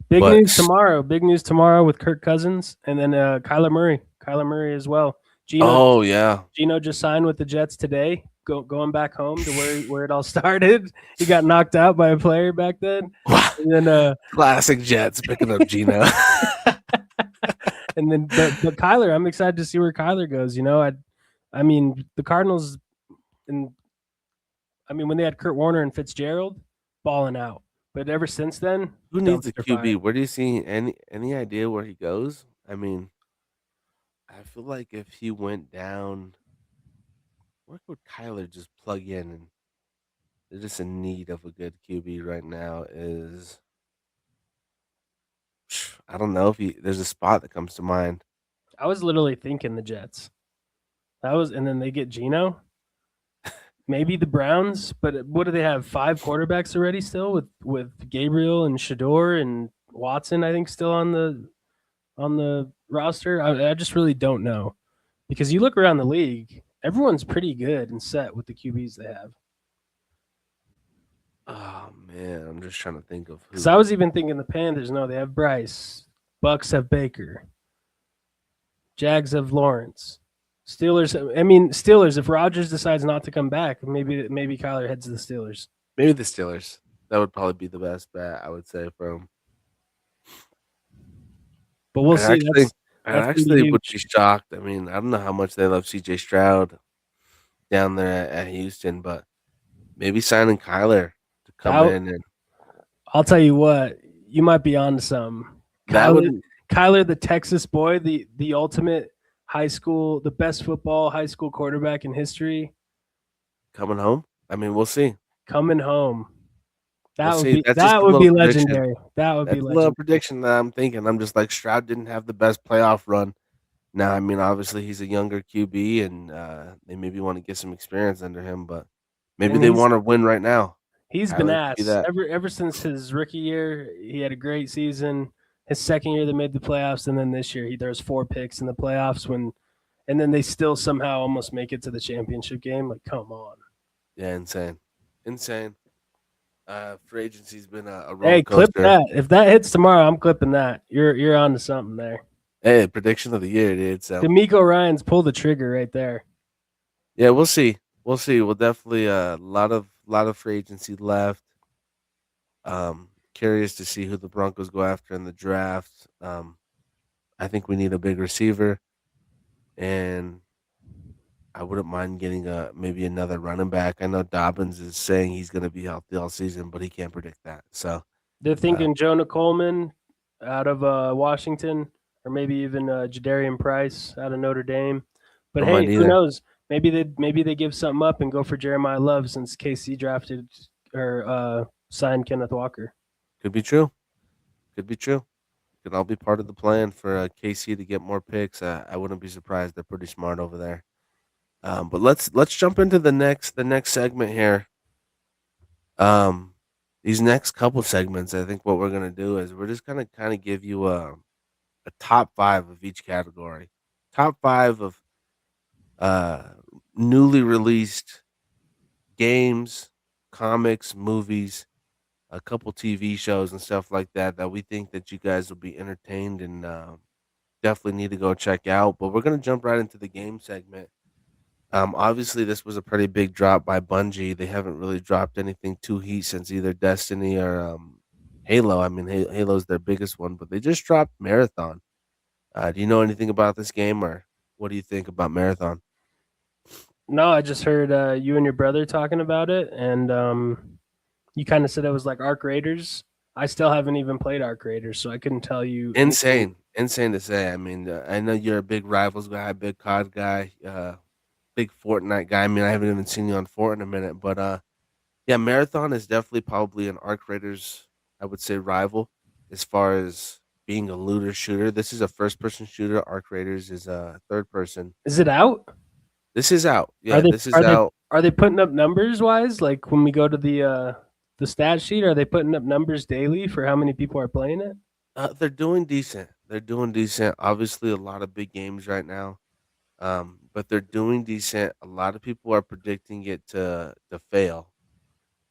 Big But- news tomorrow. Big news tomorrow with Kirk Cousins and then Kyler Murray. Kyler Murray as well. Oh yeah, Gino just signed with the Jets today, going back home to where it all started. He got knocked out by a player back then. And then classic Jets picking up Gino. and then but Kyler, I'm excited to see where Kyler goes. I mean the Cardinals when they had Kurt Warner and Fitzgerald balling out. But ever since then, Who needs a dumpster QB? fire. Where do you see any idea where he goes? I mean, I feel like if he went down, where could Kyler just plug in? And they're just in need of a good QB right now. I don't know if there's a spot that comes to mind. I was literally thinking the Jets. And then they get Gino. Maybe the Browns, but what do they have? 5 quarterbacks already still with Gabriel and Shador and Watson, I think, still on the roster. I just really don't know. Because you look around the league, everyone's pretty good and set with the QBs they have. Oh man, I'm just trying to think of who. Because I was even thinking the Panthers, no, they have Bryce. Bucks have Baker. Jags have Lawrence. Steelers, if Rodgers decides not to come back, maybe Kyler heads to the Steelers. Maybe the Steelers. That would probably be the best bet, I would say, for him. But we'll see. I That's actually would huge. be shocked. I mean, I don't know how much they love CJ Stroud down there at Houston, but maybe signing Kyler to come in and I'll tell you what, you might be on to something. Kyler, the Texas boy, the ultimate the best football high school quarterback in history, coming home. I mean, we'll see. coming home. That We'll would see. be That's just a that would be little prediction. legendary. That would That's be a little legendary. prediction that I'm thinking. I'm just like Stroud didn't have the best playoff run. Now, I mean, obviously he's a younger QB, and they maybe want to get some experience under him, but maybe And they he's- want to win right now. He's I been would asked see that. ever since his rookie year. He had a great season. His second year, they made the playoffs, and then this year he throws 4 picks in the playoffs. And then they still somehow almost make it to the championship game. Like, come on! Yeah, insane. Free agency's been a roller Hey, clip coaster. that. If that hits tomorrow, I'm clipping that. You're on to something there. Hey, prediction of the year, dude. So D'Amico Ryans pulled the trigger right there. yeah, we'll see. We'll definitely a lot of free agency left. Curious to see who the Broncos go after in the draft. I think we need a big receiver, and I wouldn't mind getting maybe another running back. I know Dobbins is saying he's going to be healthy all season, but he can't predict that. So They're thinking Jonah Coleman out of Washington, or maybe even Jadarian Price out of Notre Dame. But Don't mind hey, who either. knows? Maybe they give something up and go for Jeremiah Love since KC drafted or signed Kenneth Walker. could be true. Could all be part of the plan for KC to get more picks. I wouldn't be surprised. They're pretty smart over there. But let's jump into the next segment here. These next couple segments, I think what we're gonna do is we're just gonna kind of give you a top 5 of each category. Top 5 of newly released games, comics, movies, a couple TV shows and stuff like that we think that you guys will be entertained and definitely need to go check out. But we're gonna jump right into the game segment. Obviously, this was a pretty big drop by Bungie. They haven't really dropped anything too heat since either Destiny or Halo. I mean, Halo's their biggest one, but they just dropped Marathon. Do you know anything about this game, or what do you think about Marathon? No, I just heard you and your brother talking about it, and you kind of said it was like Arc Raiders. I still haven't even played Arc Raiders, so I couldn't tell you. Insane to say. I mean, I know you're a big Rivals guy, big COD guy, big Fortnite guy. I mean, I haven't even seen you on Fortnite in a minute, but Yeah, Marathon is definitely probably an Arc Raiders, I would say, rival as far as being a looter shooter. This is a first person shooter. Arc Raiders is a third person. Is it out? This is out. Are Yeah, they this is are they out. are they putting up numbers wise? Like when we go to the stat sheet, are they putting up numbers daily for how many people are playing it? They're doing decent. They're doing decent. Obviously, a lot of big games right now, but they're doing decent. A lot of people are predicting it to fail.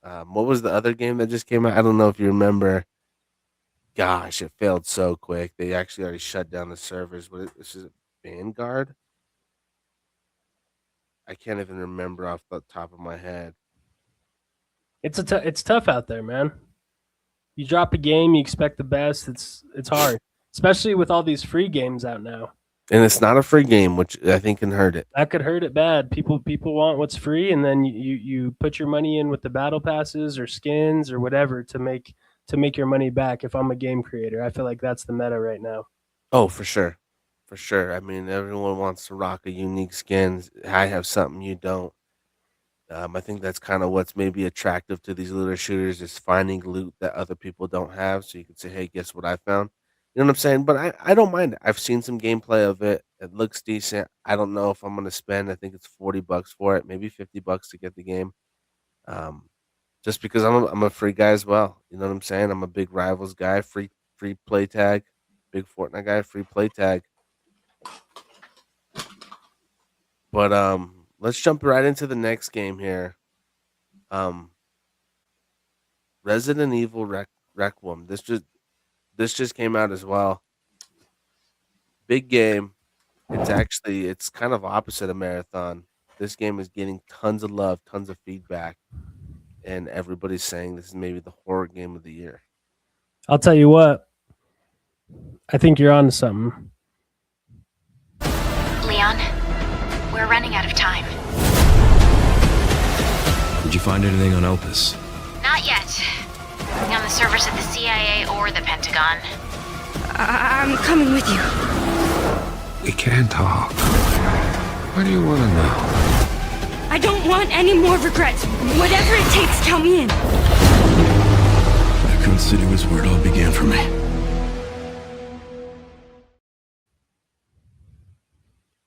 What was the other game that just came out? I don't know if you remember. Gosh, it failed so quick. They actually already shut down the servers. This is Vanguard. I can't even remember off the top of my head. It's tough out there, man. You drop a game, you expect the best. It's hard, especially with all these free games out now. And it's not a free game, which I think can hurt it. That could hurt it bad. People want what's free, and then you put your money in with the battle passes or skins or whatever to make your money back. If I'm a game creator, I feel like that's the meta right now. Oh, for sure. For sure. I mean, everyone wants to rock a unique skin. I have something you don't. I think that's kind of what's maybe attractive to these looter shooters is finding loot that other people don't have. So you can say, hey, guess what I found? You know what I'm saying? But I don't mind it. I've seen some gameplay of it. It looks decent. I don't know if I'm going to spend, I think it's $40 for it, maybe $50 to get the game. Just because I'm a free guy as well. You know what I'm saying? I'm a big Rivals guy, free play tag, big Fortnite guy, free play tag. But let's jump right into the next game here. Resident Evil Requiem. This just came out as well. Big game. It's kind of opposite of Marathon. This game is getting tons of love, tons of feedback, and everybody's saying this is maybe the horror game of the year. I'll tell you what. I think you're onto something. Leon, we're running out of time. Did you find anything on Elpis? Not yet. Nothing on the servers of the CIA or the Pentagon. I'm coming with you. We can't talk. What do you want to know? I don't want any more regrets. Whatever it takes, count me in. Raccoon City was where it all began for me.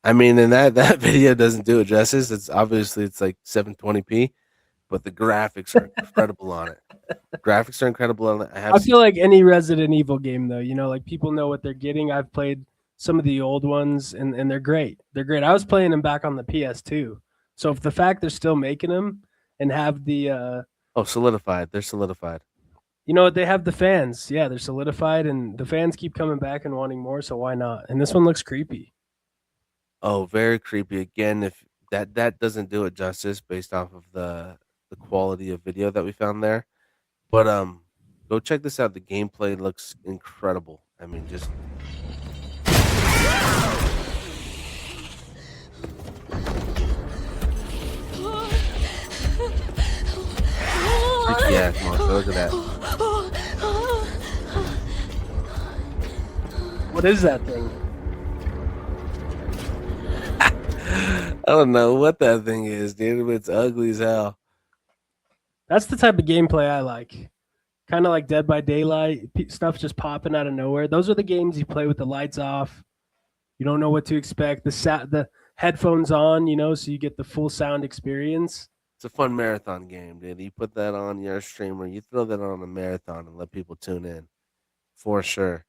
I mean, and that video doesn't do it justice. It's obviously like 720p, but the graphics are incredible on it. Graphics are incredible on it. I feel like any Resident Evil game, though, like people know what they're getting. I've played some of the old ones, and they're great. They're great. I was playing them back on the PS2. So if the fact they're still making them and have the solidified. They're solidified. You know what? They have the fans. Yeah, they're solidified, and the fans keep coming back and wanting more. So why not? And this one looks creepy. Oh, very creepy. Again, if that doesn't do it justice based off of the quality of video that we found there. But go check this out. The gameplay looks incredible. I mean, just freaky ass monster. Look at that. What is that thing? I don't know what that thing is, dude. But it's ugly as hell. That's the type of gameplay I like. Kind of like Dead by Daylight, stuff just popping out of nowhere. Those are the games you play with the lights off. You don't know what to expect. The headphones on, so you get the full sound experience. It's a fun marathon game, dude. You put that on, you're a streamer. You throw that on a marathon and let people tune in, for sure.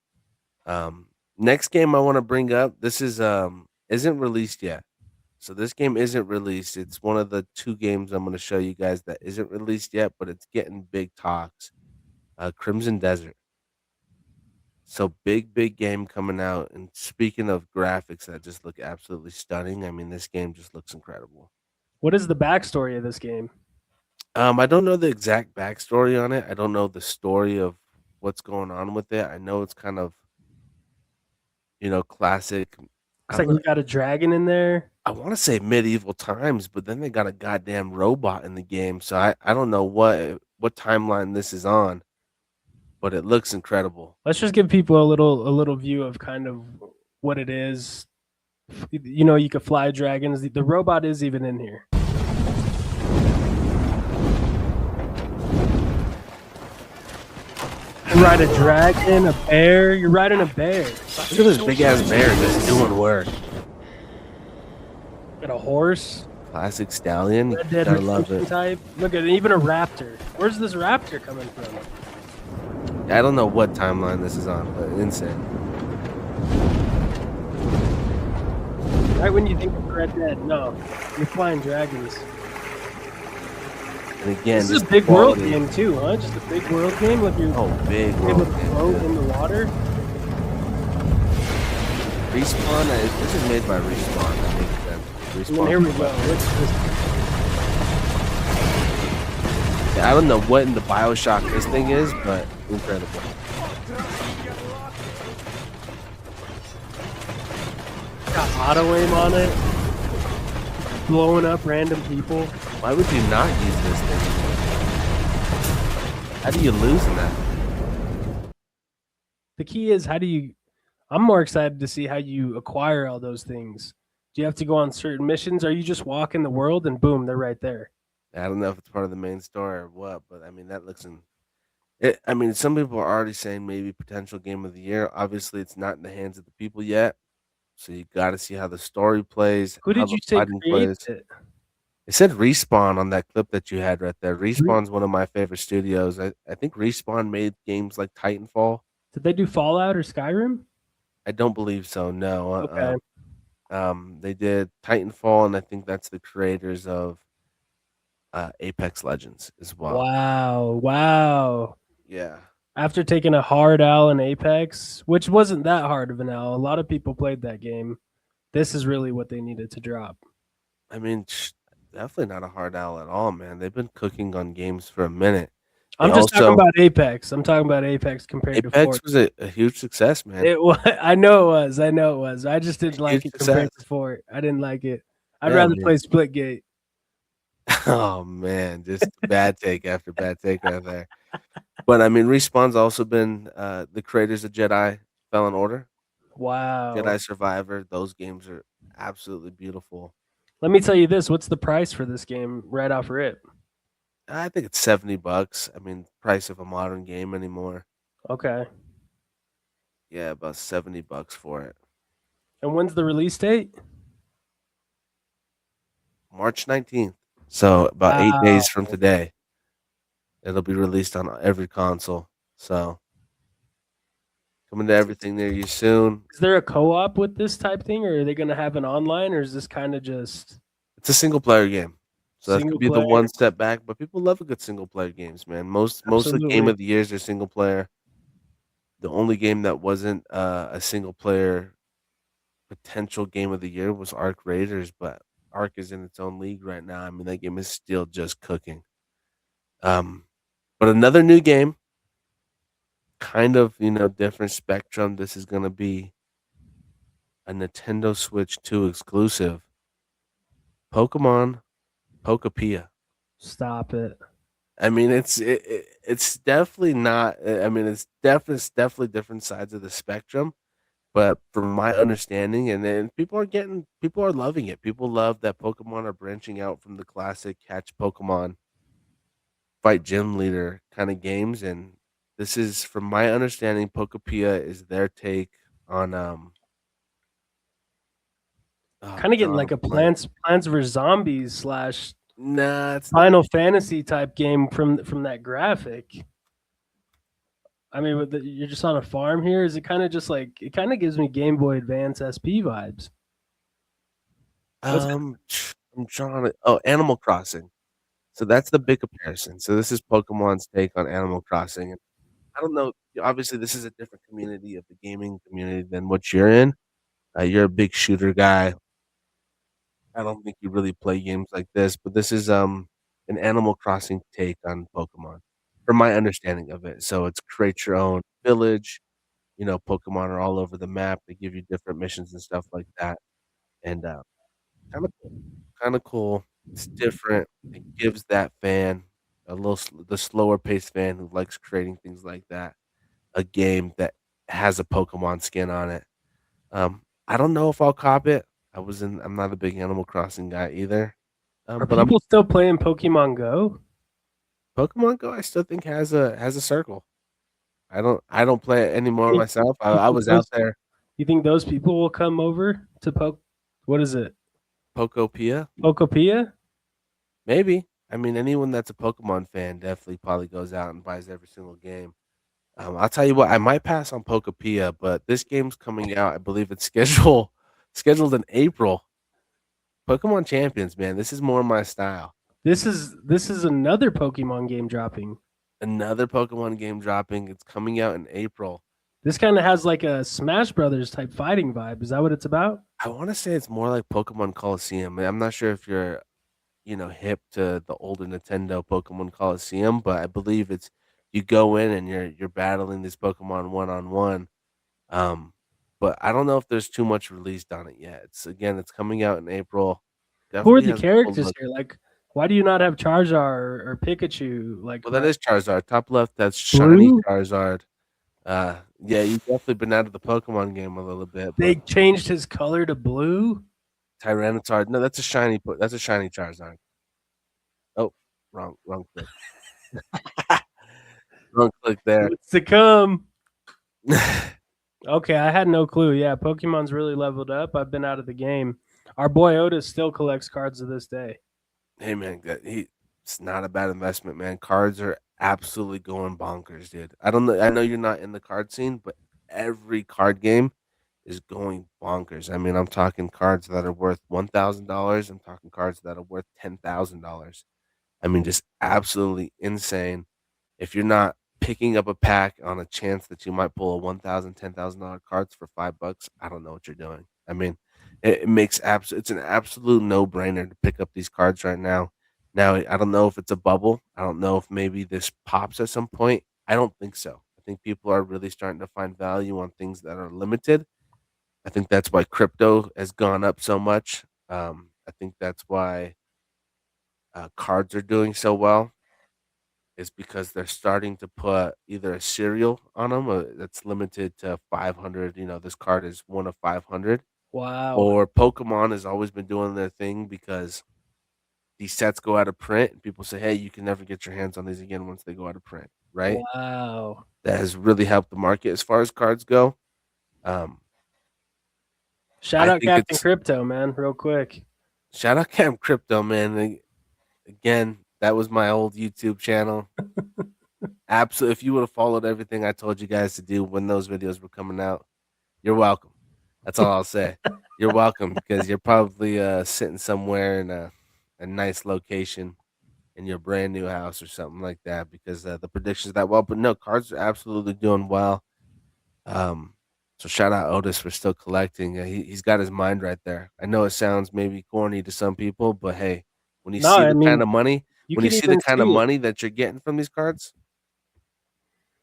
Next game I want to bring up. This isn't released yet. So this game isn't released. It's one of the 2 games I'm going to show you guys that isn't released yet, but it's getting big talks. Crimson Desert. So big game coming out. And speaking of graphics that just look absolutely stunning, I mean, this game just looks incredible. What is the backstory of this game? I don't know the exact backstory on it. I don't know the story of what's going on with it. I know it's kind of, classic. It's like we got a dragon in there. I want to say medieval times, but then they got a goddamn robot in the game. So I don't know what timeline this is on, but it looks incredible. Let's just give people a little view of kind of what it is. You could fly dragons. The robot is even in here. You ride a dragon, a bear. You're riding a bear. Look at this big ass bear just doing work. Got a horse. Classic stallion. Red Dead Gotta love Redemption it. type. Look at it, even a raptor. Where's this raptor coming from? I don't know what timeline this is on, but insane. Right when you think of Red Dead, no, you're flying dragons. And again, This is just a big world quality. game too, huh? Just a big world game. Like you're Oh, big able world to game, float dude. in the water. Respawn. This is made by Respawn. That makes sense. And Respawn. then here we go. What's this? Yeah, I don't know what in the Bioshock this thing is, but incredible. Got auto aim on it. Blowing up random people. Why would you not use this thing? How do you lose in that? The key is how do you? I'm more excited to see how you acquire all those things. Do you have to go on certain missions? Are you just walking the world and boom, they're right there? I don't know if it's part of the main story or what, but I mean that looks in. It, I mean, some people are already saying maybe potential game of the year. Obviously, it's not in the hands of the people yet, so you got to see how the story plays. Who how did the you say fighting created plays. it? It said Respawn on that clip that you had right there. Respawn's one of my favorite studios. I think Respawn made games like Titanfall. Did they do Fallout or Skyrim? I don't believe so. No. Okay. They did Titanfall, and I think that's the creators of Apex Legends as well. Wow. Yeah. After taking a hard L in Apex, which wasn't that hard of an L, a lot of people played that game. This is really what they needed to drop. I mean, definitely not a hard L at all, man. They've been cooking on games for a minute. I'm They just talking also- about Apex. I'm talking about Apex compared to Apex Fortnite. was a huge success, man. It was. I know it was. I just didn't like Huge it compared success. to Fort. I didn't like it. I'd Yeah, rather man. play Splitgate. Oh man, just bad take after bad take right there. But I mean, Respawn's also been the creators of Jedi Fallen Order, Wow. Jedi Survivor. Those games are absolutely beautiful. Let me tell you this. What's the price for this game right off rip? I think it's $70. I mean, price of a modern game anymore. Okay. Yeah, about $70 for it. And when's the release date? March 19th. So about 8 Wow. days from today, it'll be released on every console. So coming to everything near you soon. Is there a co-op with this type thing, or are they going to have an online, or is this kind of just It's a single player game. So that Single could be the player. one step back, but people love a good single player games, man. Most of the Absolutely. game of the years are single player. The only game that wasn't a single player potential game of the year was Ark Raiders, but Ark is in its own league right now. I mean, that game is still just cooking. But another new game, kind of, different spectrum. This is going to be a Nintendo Switch 2 exclusive. Pokemon Pokopia. stop it? I mean, it's definitely not. I mean, it's definitely different sides of the spectrum. But from my understanding, and then people are loving it. People love that Pokemon are branching out from the classic catch Pokemon, fight gym leader kind of games, and this is, from my understanding, Pokopia is their take on Kind of getting like a Plants vs Zombies / Nah, it's Final Fantasy type game from that graphic. I mean, you're just on a farm here. Is it kind of just like it kind of gives me Game Boy Advance SP vibes? I'm trying to. Oh, Animal Crossing. So that's the big comparison. So this is Pokemon's take on Animal Crossing. And I don't know. Obviously, this is a different community of the gaming community than what you're in. You're a big shooter guy. I don't think you really play games like this, but this is an Animal Crossing take on Pokemon, from my understanding of it. So it's create your own village. Pokemon are all over the map. They give you different missions and stuff like that. And kind of cool. It's different. It gives that fan the slower paced fan who likes creating things like that, a game that has a Pokemon skin on it. I don't know if I'll cop it. I'm not a big Animal Crossing guy either. Are But people still playing Pokemon Go? Pokemon Go, I still think has a circle. I don't play it anymore myself. I was out there. You think those people will come over to what is it? Pokopia? Pokopia? Maybe. I mean, anyone that's a Pokemon fan definitely probably goes out and buys every single game. I'll tell you what, I might pass on Pokopia, but this game's coming out. I believe it's scheduled in April. Pokemon Champions, man, this is more my style. This is another Pokemon game dropping. Another Pokemon game dropping. It's coming out in April. This kind of has like a Smash Brothers type fighting vibe. Is that what it's about? I want to say it's more like Pokemon Coliseum. I'm not sure if you're, hip to the older Nintendo Pokemon Coliseum, but I believe it's you go in and you're battling this Pokemon one-on-one. But I don't know if there's too much released on it yet. It's coming out in April. Who are Definitely the has a cool characters look. here? Like, why do you not have Charizard or Pikachu? Like, Well, that is Charizard. Top left, that's shiny Blue? Charizard. Yeah, you've definitely been out of the Pokemon game a little bit. They But changed his color to blue. Tyranitar, no, that's a shiny. That's a shiny Charizard. Oh, wrong click. Wrong click there. What's to come? Okay, I had no clue. Yeah, Pokemon's really leveled up. I've been out of the game. Our boy Otis still collects cards to this day. Hey man, it's not a bad investment, man. Cards are absolutely going bonkers, dude. I don't know. I know you're not in the card scene, but every card game is going bonkers. I mean, I'm talking cards that are worth $1,000. I'm talking cards that are worth $10,000. I mean, just absolutely insane. If you're not picking up a pack on a chance that you might pull a $1,000, $10,000 cards for $5, I don't know what you're doing. I mean, it makes it's an absolute no brainer to pick up these cards right now. Now, I don't know if it's a bubble. I don't know if maybe this pops at some point. I don't think so. I think people are really starting to find value on things that are limited. I think that's why crypto has gone up so much. I think that's why cards are doing so well is because they're starting to put either a serial on them that's limited to 500. This card is one of 500. Wow. Or Pokemon has always been doing their thing because these sets go out of print and people say, hey, you can never get your hands on these again once they go out of print, right? Wow. That has really helped the market as far as cards go. Shout I out think Captain it's- Crypto, man, real quick. Shout out Camp Crypto, man. Again, that was my old YouTube channel. Absolutely. If you would have followed everything I told you guys to do when those videos were coming out, you're welcome. That's all I'll say. You're welcome because you're probably sitting somewhere in a nice location in your brand new house or something like that because the predictions that well. But no, cards are absolutely doing well. So shout out Otis for still collecting. He's got his mind right there. I know it sounds maybe corny to some people, but hey, when you No, see I the mean, kind of money, You when you can see the even kind of see it. money that you're getting from these cards,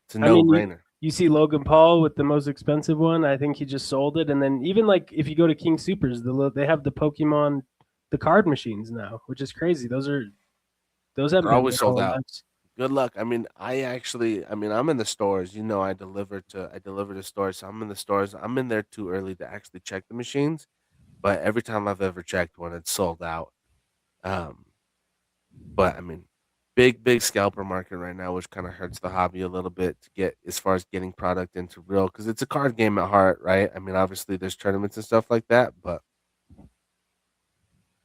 it's a I mean, no-brainer. You see Logan Paul with the most expensive one. I think he just sold it. And then even like if you go to King Supers, they have the Pokemon, the card machines now, which is crazy. Those haven't They're been always there all sold out. lives. Good luck. I mean, I'm in the stores. I deliver to stores. So I'm in the stores. I'm in there too early to actually check the machines. But every time I've ever checked one, it's sold out. But I mean, big scalper market right now, which kind of hurts the hobby a little bit to get as far as getting product into real because it's a card game at heart, right? I mean, obviously there's tournaments and stuff like that, but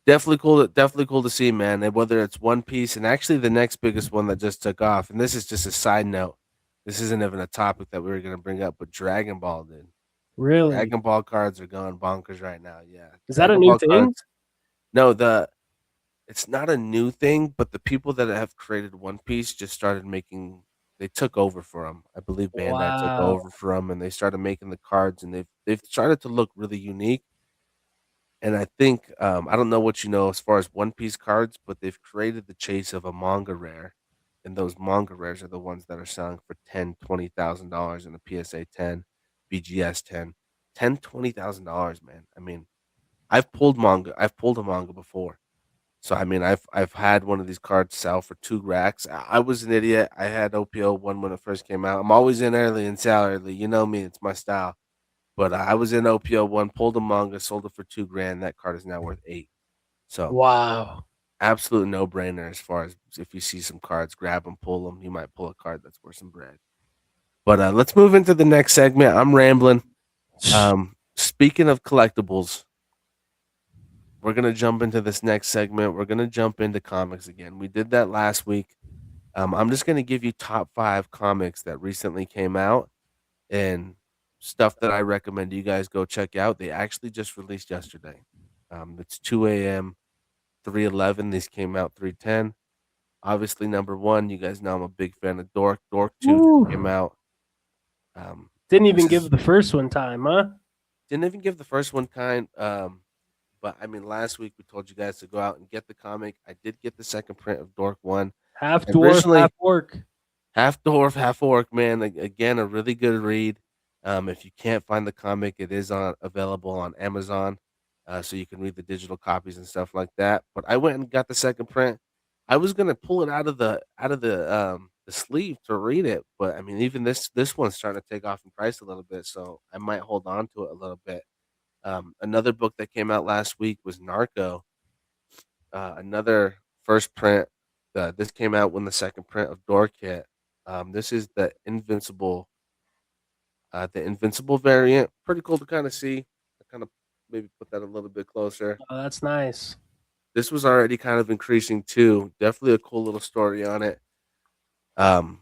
definitely cool to see, man. And whether it's One Piece and actually the next biggest one that just took off, and this is just a side note. This isn't even a topic that we were going to bring up, but Dragon Ball did. Really? Dragon Ball cards are going bonkers right now. Yeah. Is that a Dragon new Ball thing? cards- No, it's not a new thing, but the people that have created One Piece just started making. They took over for them. I believe Bandai took Wow. over for them, and they started making the cards, and they've started to look really unique. And I think I don't know what you know as far as One Piece cards, but they've created the chase of a manga rare, and those manga rares are the ones that are selling for $10,000-$20,000 in a PSA 10, BGS 10, $10,000-$20,000, man. I mean, I've pulled a manga before. So I mean, I've had one of these cards sell for 2 racks. I was an idiot. I had OPO one when it first came out. I'm always in early and sell early. You know me, it's my style. But I was in OPO one, pulled a manga, sold it for $2,000. That card is now worth $8,000. So Wow. absolute no brainer as far as if you see some cards, grab them, pull them. You might pull a card that's worth some bread. But let's move into the next segment. I'm rambling. Speaking of collectibles, we're going to jump into this next segment. We're going to jump into comics again. We did that last week. I'm just going to give you top 5 comics that recently came out and stuff that I recommend you guys go check out. They actually just released yesterday. It's 2 a.m., 3:11. These came out 3:10. Obviously, number 1, you guys know I'm a big fan of Dork. Dork 2 came out. Didn't even give the first one time, huh? Didn't even give the first one kind. But I mean, last week we told you guys to go out and get the comic. I did get the second print of Dork 1. Half dwarf, half orc. Half dwarf, half orc, man. Again, a really good read. If you can't find the comic, it is available on Amazon, so you can read the digital copies and stuff like that. But I went and got the second print. I was gonna pull it out of the sleeve to read it, but I mean, even this one's starting to take off in price a little bit, so I might hold on to it a little bit. Another book that came out last week was Narco. Another first print. This came out when the second print of Dork hit. This is the Invincible variant. Pretty cool to kind of see. I kind of maybe put that a little bit closer. Oh, that's nice. This was already kind of increasing too. Definitely a cool little story on it. And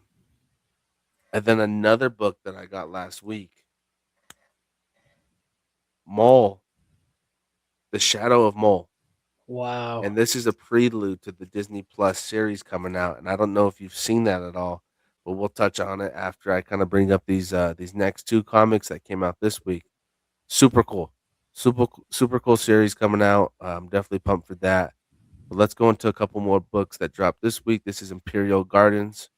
then another book that I got last week, Mole, The Shadow of Mole. Wow. And this is a prelude to the Disney Plus series coming out. And I don't know if you've seen that at all, but we'll touch on it after I kind of bring up these next 2 comics that came out this week. Super cool. Super cool series coming out. Definitely pumped for that. But let's go into a couple more books that dropped this week. This is Imperial Guardians.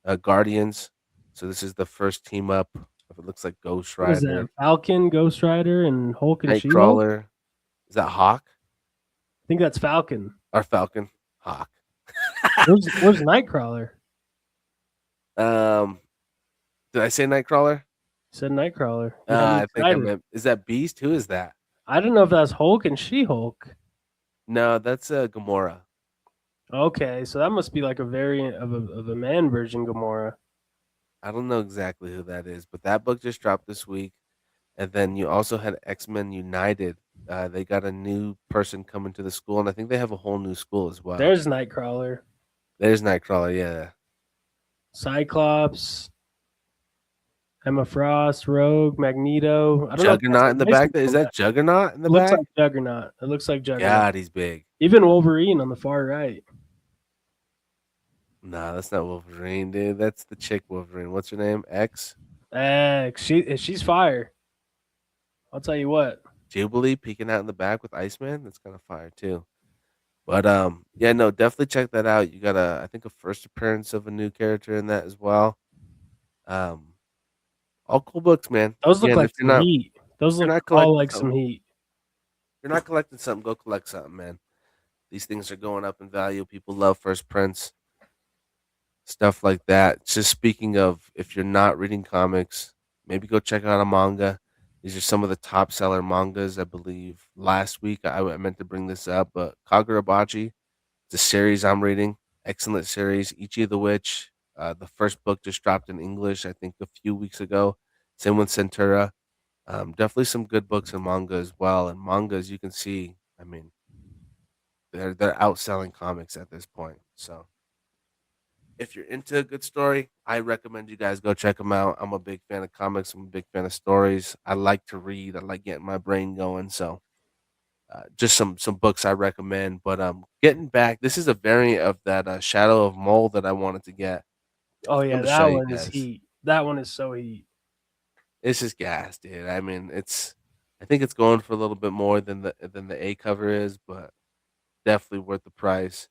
So this is the first team up. It looks like Ghost Rider. What is that? Falcon, Ghost Rider, and Hulk and She-Hulk? Nightcrawler. Is that Hawk? I think that's Falcon. Or Falcon? Hawk. Where's Nightcrawler? Did I say Nightcrawler? You said Nightcrawler. I think I meant. Is that Beast? Who is that? I don't know if that's Hulk and She-Hulk. No, that's Gamora. Okay, so that must be like a variant of a man version Gamora. I don't know exactly who that is, but that book just dropped this week. And then you also had X-Men United. They got a new person coming to the school, and I think they have a whole new school as well. There's Nightcrawler. There's Nightcrawler, yeah. Cyclops, Emma Frost, Rogue, Magneto. I don't Juggernaut in the back. Is that Juggernaut in the back? back? Like Juggernaut. It looks like Juggernaut. God, he's big. Even Wolverine on the far right. Nah, that's not Wolverine, dude. That's the chick Wolverine. What's her name? X? She's fire. I'll tell you what. Jubilee peeking out in the back with Iceman. That's kind of fire too. But yeah, no, definitely check that out. You got I think a first appearance of a new character in that as well. All cool books, man. Those look like some heat. Those look all like some heat. If you're not collecting something, go collect something, man. These things are going up in value. People love first prints, stuff like that. Just speaking of, if you're not reading comics, maybe go check out a manga. These are some of the top seller mangas, I believe. Last week, I meant to bring this up, but Kagurabachi, the series I'm reading, excellent series. Ichi the Witch, the first book just dropped in English, I think a few weeks ago. Same with Centura. Definitely some good books and manga as well. And mangas, you can see, I mean, they're outselling comics at this point. So if you're into a good story, I recommend you guys go check them out. I'm a big fan of comics. I'm a big fan of stories. I like to read. I like getting my brain going. So just some books I recommend. But getting back, this is a variant of that Shadow of Mole that I wanted to get. Oh yeah, that one is heat. That one is so heat. It's just gas, dude. I mean, I think it's going for a little bit more than the A cover is, but definitely worth the price.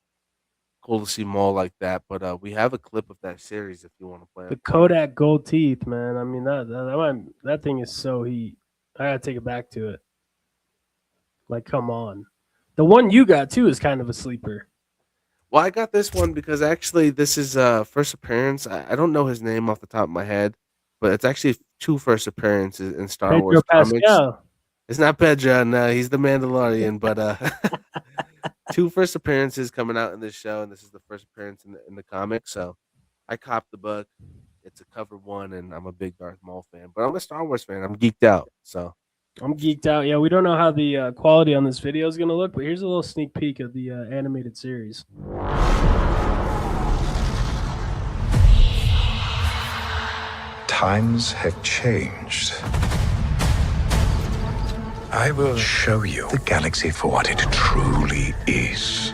Cool to see Mole like that, but we have a clip of that series if you want to play the it. Kodak Gold Teeth, man. I mean that thing is so heat. I gotta take it back to it. Like, come on. The one you got too is kind of a sleeper. Well, I got this one because actually this is first appearance. I don't know his name off the top of my head, but it's actually 2 first appearances in Star Pedro Wars Pascal. comics. It's not Pedro, no, he's the Mandalorian, but 2 first appearances coming out in this show, and this is the first appearance in the comic. So I copped the book. to cover one, and I'm a big Darth Maul fan, but I'm a Star Wars fan. I'm geeked out. So I'm geeked out. Yeah, we don't know how the quality on this video is going to look, but here's a little sneak peek of the animated series. Times have changed. I will show you the galaxy for what it truly is.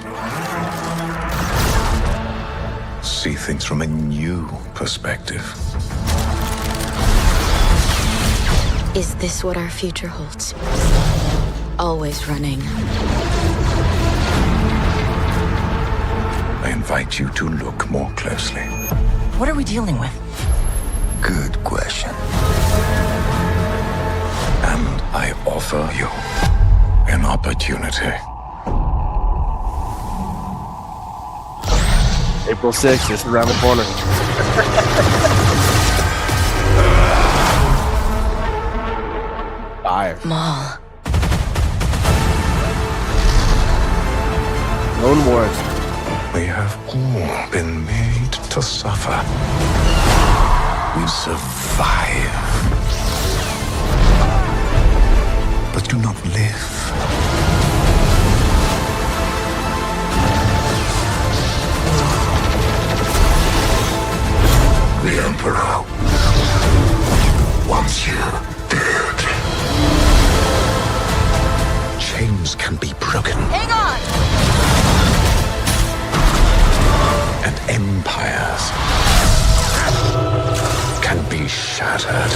See things from a new perspective. Is this what our future holds? Always running. I invite you to look more closely. What are we dealing with? Good question. And I offer you an opportunity. April 6th is around the corner. Fire. Maul. Lone Wars. We have all been made to suffer. We survive, but do not live. The Emperor wants you dead. Chains can be broken. Hang on! And empires can be shattered.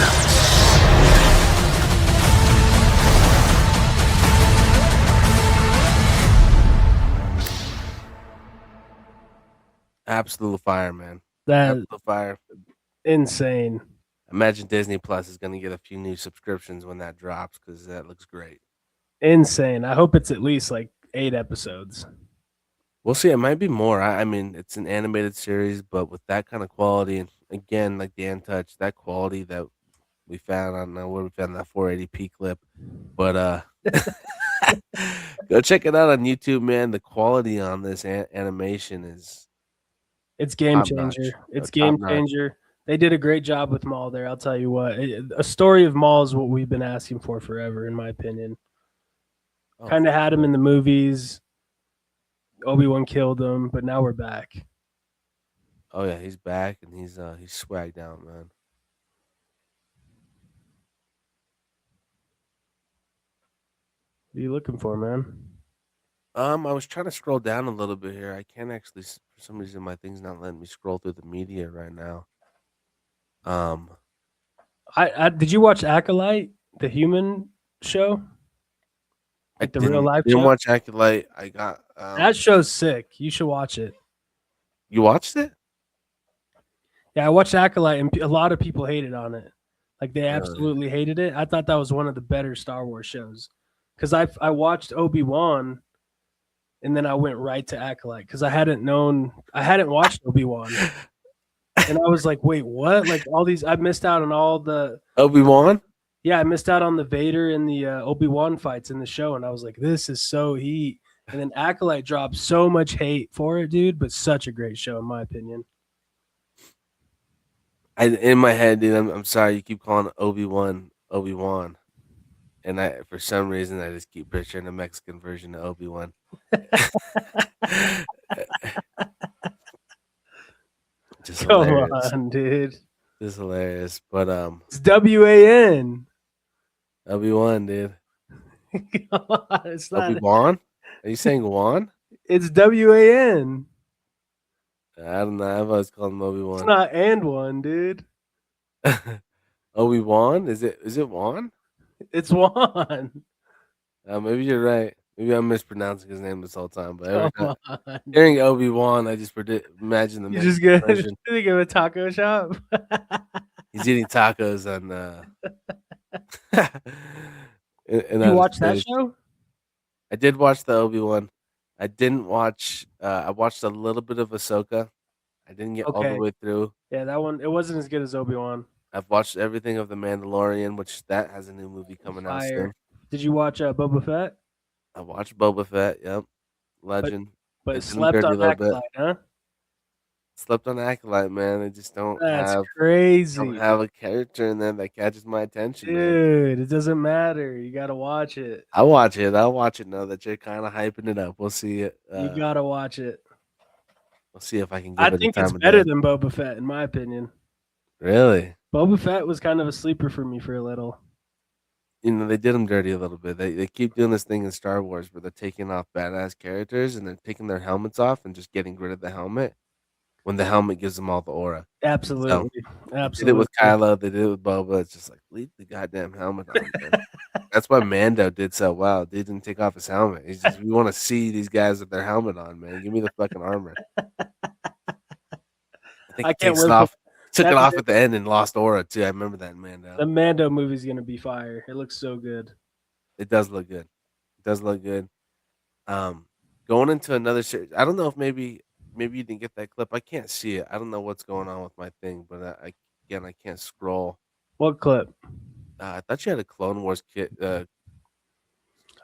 Absolute fire, man. That Absolute fire. insane. Imagine Disney Plus is going to get a few new subscriptions when that drops because that looks great. Insane. I hope it's at least like 8 episodes. We'll see. It might be more. I mean, it's an animated series, but with that kind of quality, and again, like Dan touched, that quality that we found, I don't know where we found that 480p clip, but go check it out on YouTube, man. The quality on this animation is It's game top notch. changer. It's Top game notch. changer. They did a great job with Maul there. I'll tell you what. A story of Maul is what we've been asking for forever, in my opinion. Oh, Kind of had him in the movies. Obi-Wan killed him, but now we're back. Oh yeah, he's back and he's swagged out, man. What are you looking for, man? I was trying to scroll down a little bit here. I can't actually, for some reason, my thing's not letting me scroll through the media right now. I did you watch Acolyte, the human show? Like the real life didn't show? watch Acolyte. I got That show's sick. You should watch it. You watched it? Yeah, I watched Acolyte, and a lot of people hated on it. Like they Really? absolutely hated it. I thought that was one of the better Star Wars shows because I watched Obi-Wan, and then I went right to Acolyte because I hadn't watched Obi-Wan, and I was like, wait, what? Like all these, I missed out on all the Obi-Wan? Yeah, I missed out on the Vader and the Obi-Wan fights in the show, and I was like, this is so heat. And then Acolyte dropped so much hate for it, dude, but such a great show in my opinion. In my head, dude, I'm sorry, you keep calling Obi-Wan, and for some reason I just keep picturing the Mexican version of Obi-Wan. Just Come hilarious. on, dude. Just hilarious, but It's WAN. Obi-Wan, dude. Come on, it's not. Obi-Wan? Are you saying Wan? It's WAN. I don't know. I've always called him Obi-Wan. It's not and one, dude. Obi-Wan? Is it Wan? It's Juan. Maybe you're right. Maybe I'm mispronouncing his name this whole time. But every Come time on. hearing Obi-Wan, I just imagine the You just Mexican get version. think of a taco shop. He's eating tacos on. You watch that show? I did watch the Obi-Wan. I didn't watch. I watched a little bit of Ahsoka. I didn't get all the Okay. way through. Yeah, that one. It wasn't as good as Obi-Wan. I've watched everything of The Mandalorian, which that has a new movie coming out soon. Fire. Did you watch Boba Fett? I watched Boba Fett. Yep, legend. But It did me slept dirty a on little bit. Acolyte, huh? Slept on Acolyte, man. They just don't That's don't crazy. have a character in there that catches my attention, man. Dude, it doesn't matter. You gotta watch it. I'll watch it. I'll watch it now that you're kind of hyping it up. We'll see it. You gotta watch it. We'll see if I can I give it the think it's time of better day. than Boba Fett, in my opinion. Really? Boba Fett was kind of a sleeper for me for a little. You know, they did them dirty a little bit. They keep doing this thing in Star Wars where they're taking off badass characters and they're taking their helmets off and just getting rid of the helmet when the helmet gives them all the aura. Absolutely. They Absolutely. did it with Kylo. They did it with Boba. It's just like, leave the goddamn helmet on, man. That's why Mando did so well. They didn't take off his helmet. He's just, we want to see these guys with their helmet on, man. Give me the fucking armor. I think I he can't takes wait it off. Took it that's off it. at the end and lost aura too. I remember that in Mando. The Mando movie's gonna be fire. It looks so good. It does look good. It does look good. Going into another series. I don't know if maybe you didn't get that clip. I can't see it. I don't know what's going on with my thing, but I can't scroll. What clip? I thought you had a Clone Wars kit.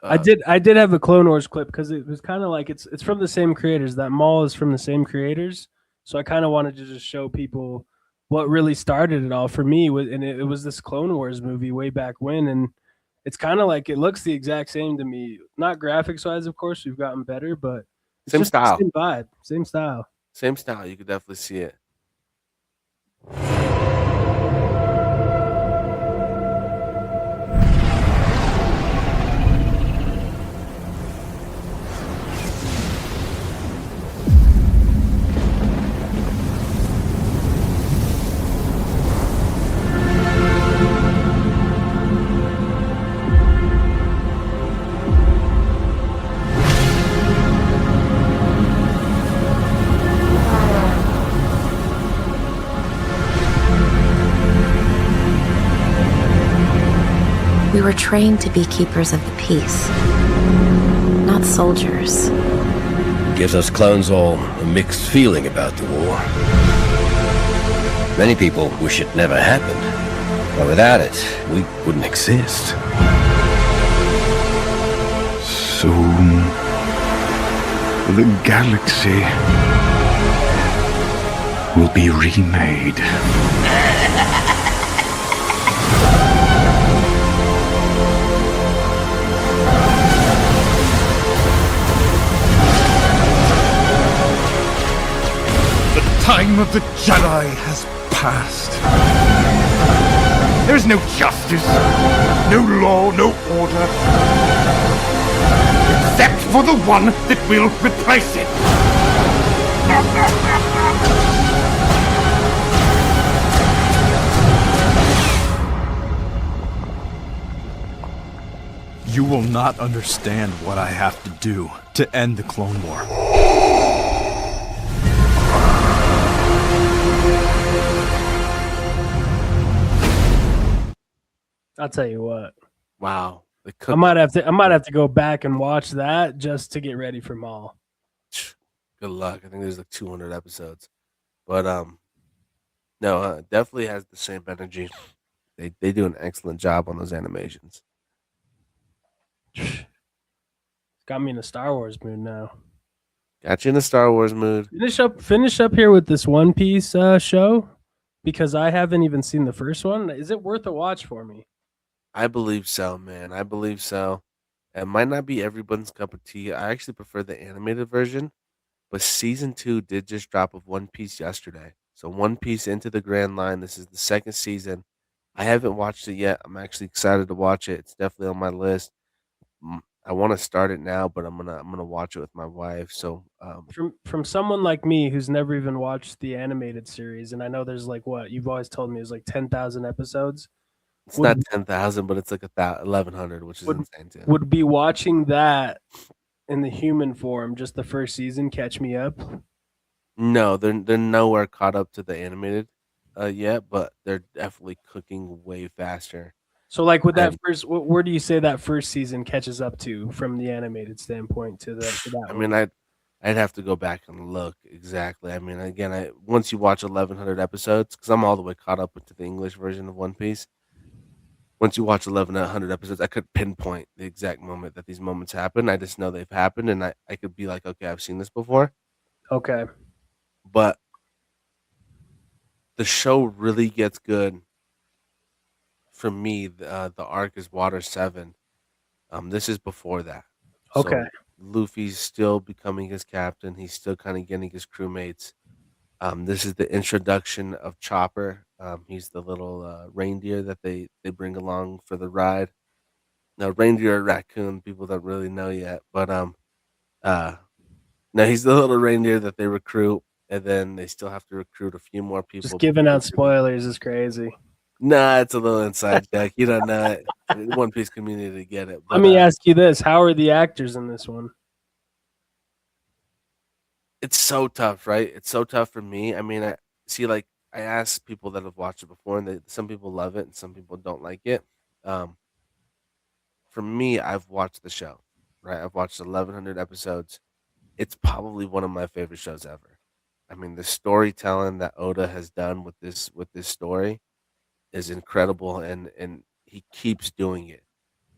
I did have a Clone Wars clip because it was kind of like it's from the same creators. That mall is from the same creators, so I kind of wanted to just show people what really started it all for me. And it was this Clone Wars movie way back when, and it's kind of like it looks the exact same to me. Not graphics wise, of course, we've gotten better, but it's Same just the style. same vibe, same style. Same style. You could definitely see it. We were trained to be keepers of the peace, not soldiers. Gives us clones all a mixed feeling about the war. Many people wish it never happened, but without it, we wouldn't exist. Soon, the galaxy will be remade. The time of the Jedi has passed. There's no justice, no law, no order, except for the one that will replace it. You will not understand what I have to do to end the Clone War. I'll tell you what. Wow. I might have to go back and watch that just to get ready for Maul. Good luck. I think there's like 200 episodes, but no, definitely has the same energy. They do an excellent job on those animations. Got me in a Star Wars mood now. Got you in a Star Wars mood. Finish up here with this One Piece show because I haven't even seen the first one. Is it worth a watch for me? I believe so, man. I believe so. It might not be everyone's cup of tea. I actually prefer the animated version, but season 2 did just drop of One Piece yesterday. So One Piece Into the Grand Line. This is the second season. I haven't watched it yet. I'm actually excited to watch it. It's definitely on my list. I want to start it now, but I'm gonna watch it with my wife. So from someone like me who's never even watched the animated series, and I know there's like what you've always told me is like 10,000 episodes. It's not 10,000, but it's like 1,100, which is insane too. Would be watching that in the human form, just the first season, catch me up? No, they're nowhere caught up to the animated yet, but they're definitely cooking way faster. So, like with that first, where do you say that first season catches up to from the animated standpoint to that? I mean, I'd have to go back and look exactly. I mean, again, once you watch 1,100 episodes, because I'm all the way caught up into the English version of One Piece. Once you watch 1,100 episodes, I could pinpoint the exact moment that these moments happen. I just know they've happened, and I could be like, okay, I've seen this before. Okay. But the show really gets good for me. The arc is Water 7. This is before that. Okay. So Luffy's still becoming his captain. He's still kind of getting his crewmates. This is the introduction of Chopper. He's the little reindeer that they bring along for the ride. Now, reindeer or raccoon, people don't really know yet, but uh, no, he's the little reindeer that they recruit, and then they still have to recruit a few more Just people. giving out spoilers is crazy. Nah, it's a little inside joke. You don't know it. One Piece community to get it. But, Let me ask you this: how are the actors in this one? it's so tough, right? It's so tough for me. I mean, I see, like, I asked people that have watched it before, and some people love it and some people don't like it. Um, for me, I've watched the show, right? I've watched 1,100 episodes. It's probably one of my favorite shows ever. I mean, the storytelling that Oda has done with this story is incredible, and he keeps doing it.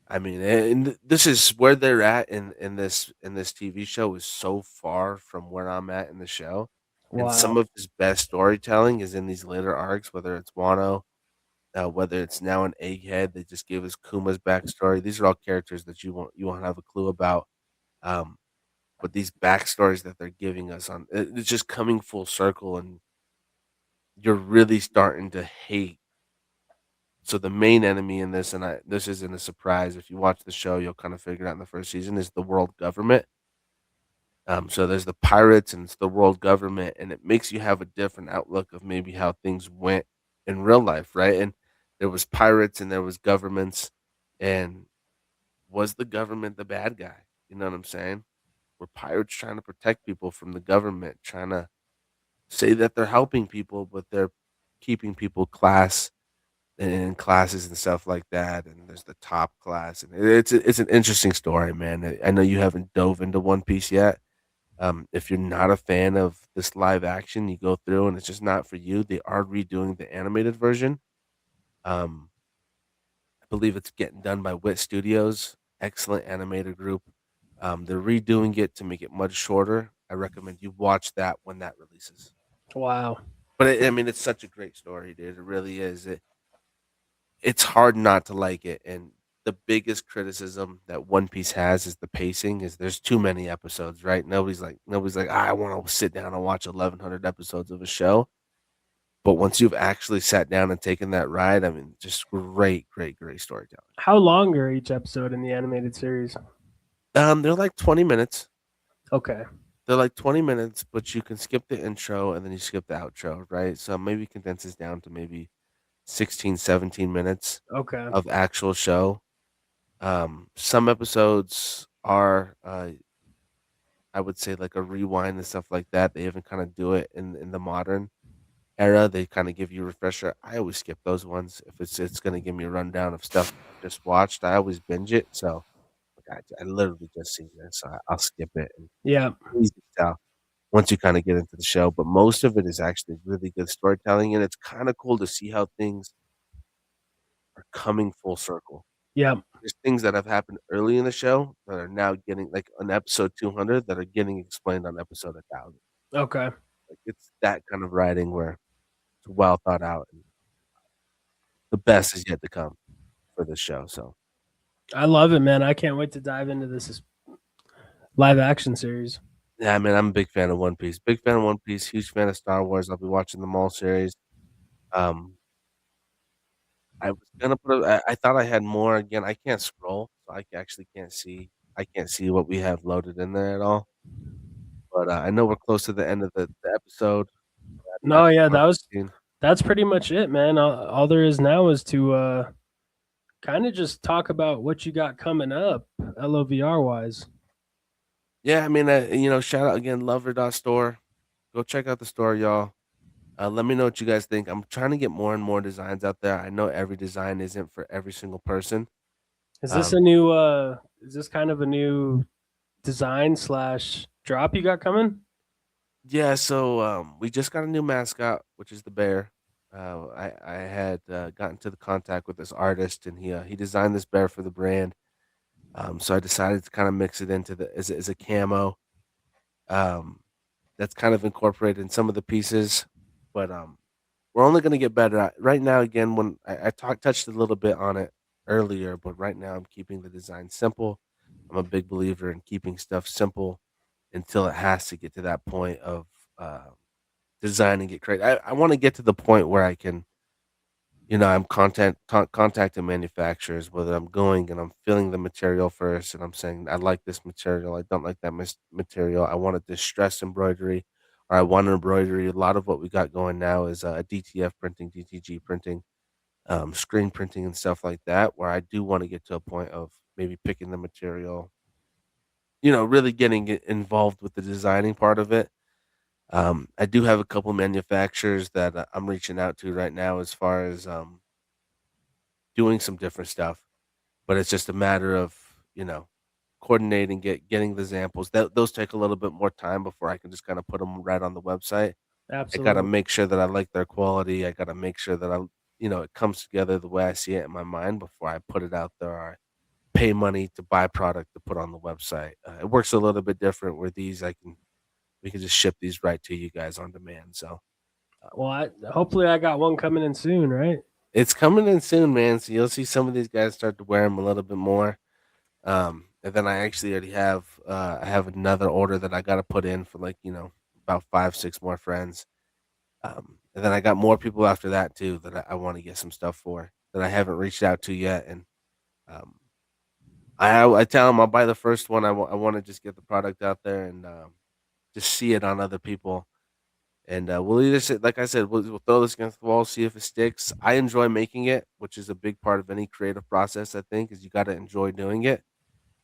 I mean, and this is where they're at in this TV show is so far from where I'm at in the show. And Wow. some of his best storytelling is in these later arcs, whether it's Wano, whether it's now an Egghead. They just gave us Kuma's backstory. These are all characters that you won't have a clue about. Um, but these backstories that they're giving us it's just coming full circle, and you're really starting to hate. So the main enemy in this, and this isn't a surprise. If you watch the show, you'll kind of figure it out in the first season, is the world government. So there's the pirates and it's the world government, and it makes you have a different outlook of maybe how things went in real life, right? And there was pirates and there was governments, and was the government the bad guy? You know what I'm saying? Were pirates trying to protect people from the government, trying to say that they're helping people, but they're keeping people in classes and stuff like that, and there's the top class, and it's an interesting story, man. I know you haven't dove into One Piece yet. If you're not a fan of this live action, you go through and it's just not for you. They are redoing the animated version. Um, I believe it's getting done by Wit Studios, excellent animated group. They're redoing it to make it much shorter. I recommend you watch that when that releases. Wow. But I mean, it's such a great story, dude. It really is. It's hard not to like it, and the biggest criticism that One Piece has is the pacing. Is there's too many episodes, right? Nobody's like, I want to sit down and watch 1,100 episodes of a show. But once you've actually sat down and taken that ride, I mean, just great, great, great storytelling. How long are each episode in the animated series? They're like 20 minutes. Okay. They're like 20 minutes, but you can skip the intro and then you skip the outro, right? So maybe condenses down to maybe 16, 17 minutes Okay. of actual show. Some episodes are, I would say, like a rewind and stuff like that. They even kind of do it in the modern era. They kind of give you a refresher. I always skip those ones if it's going to give me a rundown of stuff I just watched. I always binge it. So I literally just seen this, so I'll skip it. And Yeah. easy to tell once you kind of get into the show. But most of it is actually really good storytelling, and it's kind of cool to see how things are coming full circle. Yeah. There's things that have happened early in the show that are now getting, like, on episode 200, that are getting explained on episode 1,000. Okay. Like, it's that kind of writing where it's well thought out, and the best is yet to come for this show. So I love it, man. I can't wait to dive into this live action series. yeah, man, I'm a big fan of One Piece. Big fan of One Piece. Huge fan of Star Wars. I'll be watching the Maul series. Um, I was gonna I thought I had more. Again, I can't scroll, so I actually can't see. I can't see what we have loaded in there at all. But I know we're close to the end of the episode. No, yeah, that's pretty much it, man. All there is now is to kind of just talk about what you got coming up, LOVR wise. Yeah, I mean, shout out again, Lover.store. Go check out the store, y'all. Let me know what you guys think. I'm trying to get more and more designs out there. I know every design isn't for every single person. Is this a new is this kind of a new design / drop you got coming? Yeah, so we just got a new mascot, which is the bear. I had gotten to the contact with this artist, and he designed this bear for the brand. So I decided to kind of mix it into as a camo. That's kind of incorporated in some of the pieces, but we're only going to get better. Right now, again, when I touched a little bit on it earlier, but right now I'm keeping the design simple. I'm a big believer in keeping stuff simple until it has to get to that point of designing it great. I want to get to the point where I can, I'm contacting manufacturers, whether I'm going and I'm feeling the material first and I'm saying, I like this material, I don't like that material, I want a distressed embroidery, or I want embroidery. A lot of what we got going now is DTF printing, DTG printing, screen printing and stuff like that, where I do want to get to a point of maybe picking the material, really getting involved with the designing part of it. I do have a couple manufacturers that I'm reaching out to right now as far as doing some different stuff, but it's just a matter of coordinating, getting the samples. Those take a little bit more time before I can just kind of put them right on the website. Absolutely. I got to make sure that I like their quality. I got to make sure that it comes together the way I see it in my mind before I put it out there. Or I pay money to buy product to put on the website. It works a little bit different where we can just ship these right to you guys on demand. So, well, hopefully I got one coming in soon, right? It's coming in soon, man. So you'll see some of these guys start to wear them a little bit more. And then I actually already have I have another order that I got to put in for about 5-6 more friends. And then I got more people after that too that I want to get some stuff for that I haven't reached out to yet. And I tell them I'll buy the first one. I want to just get the product out there and just see it on other people. And we'll either say, like I said, we'll throw this against the wall, see if it sticks. I enjoy making it, which is a big part of any creative process, I think, is you got to enjoy doing it.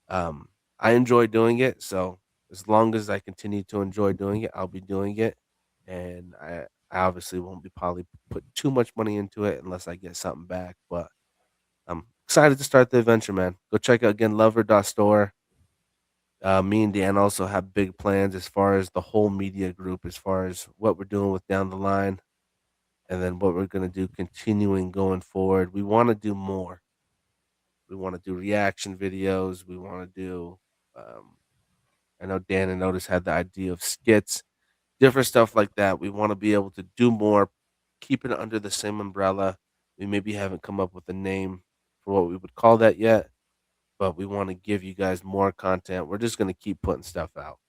I enjoy doing it. So as long as I continue to enjoy doing it, I'll be doing it. And I obviously won't be probably put too much money into it unless I get something back. But I'm excited to start the adventure, man. Go check out, again, lover.store. Me and Dan also have big plans as far as the whole media group, as far as what we're doing with down the line, and then what we're going to do continuing going forward. We want to do more. We want to do reaction videos. We want to do, I know Dan and Otis had the idea of skits, different stuff like that. We want to be able to do more, keep it under the same umbrella. We maybe haven't come up with a name for what we would call that yet, but we want to give you guys more content. We're just going to keep putting stuff out.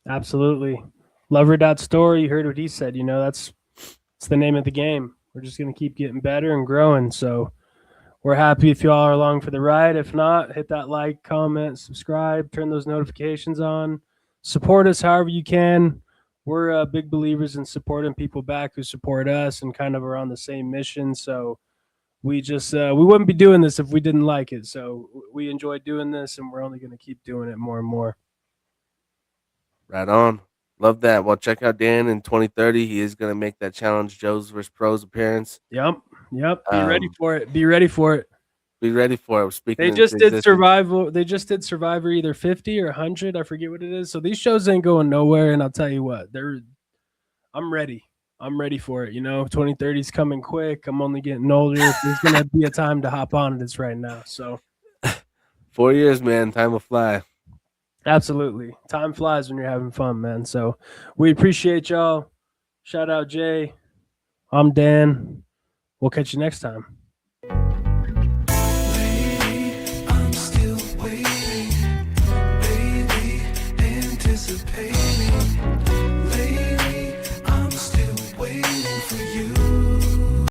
Absolutely. Lover.store, you heard what he said. That's the name of the game. We're just going to keep getting better and growing. So we're happy if you all are along for the ride. If not, hit that like, comment, subscribe, turn those notifications on. Support us however you can. We're big believers in supporting people back who support us and kind of are on the same mission. So we just we wouldn't be doing this if we didn't like it. So we enjoy doing this, and we're only going to keep doing it more and more. Right on. Love that. Well, check out Dan in 2030. He is going to make that Challenge Joe's vs. Pros appearance. Yep. Be ready for it. Be ready for it. Be ready for it. They just did Survivor. They just did Survivor either 50 or 100. I forget what it is. So these shows ain't going nowhere. And I'll tell you what, I'm ready. I'm ready for it. 2030 is coming quick. I'm only getting older. There's going to be a time to hop on this right now. So 4 years, man. Time will fly. Absolutely. Time flies when you're having fun, man. So we appreciate y'all. Shout out Jay. I'm Dan. We'll catch you next time. I'm still waiting. Baby, anticipating. Lady, I'm still waiting for you.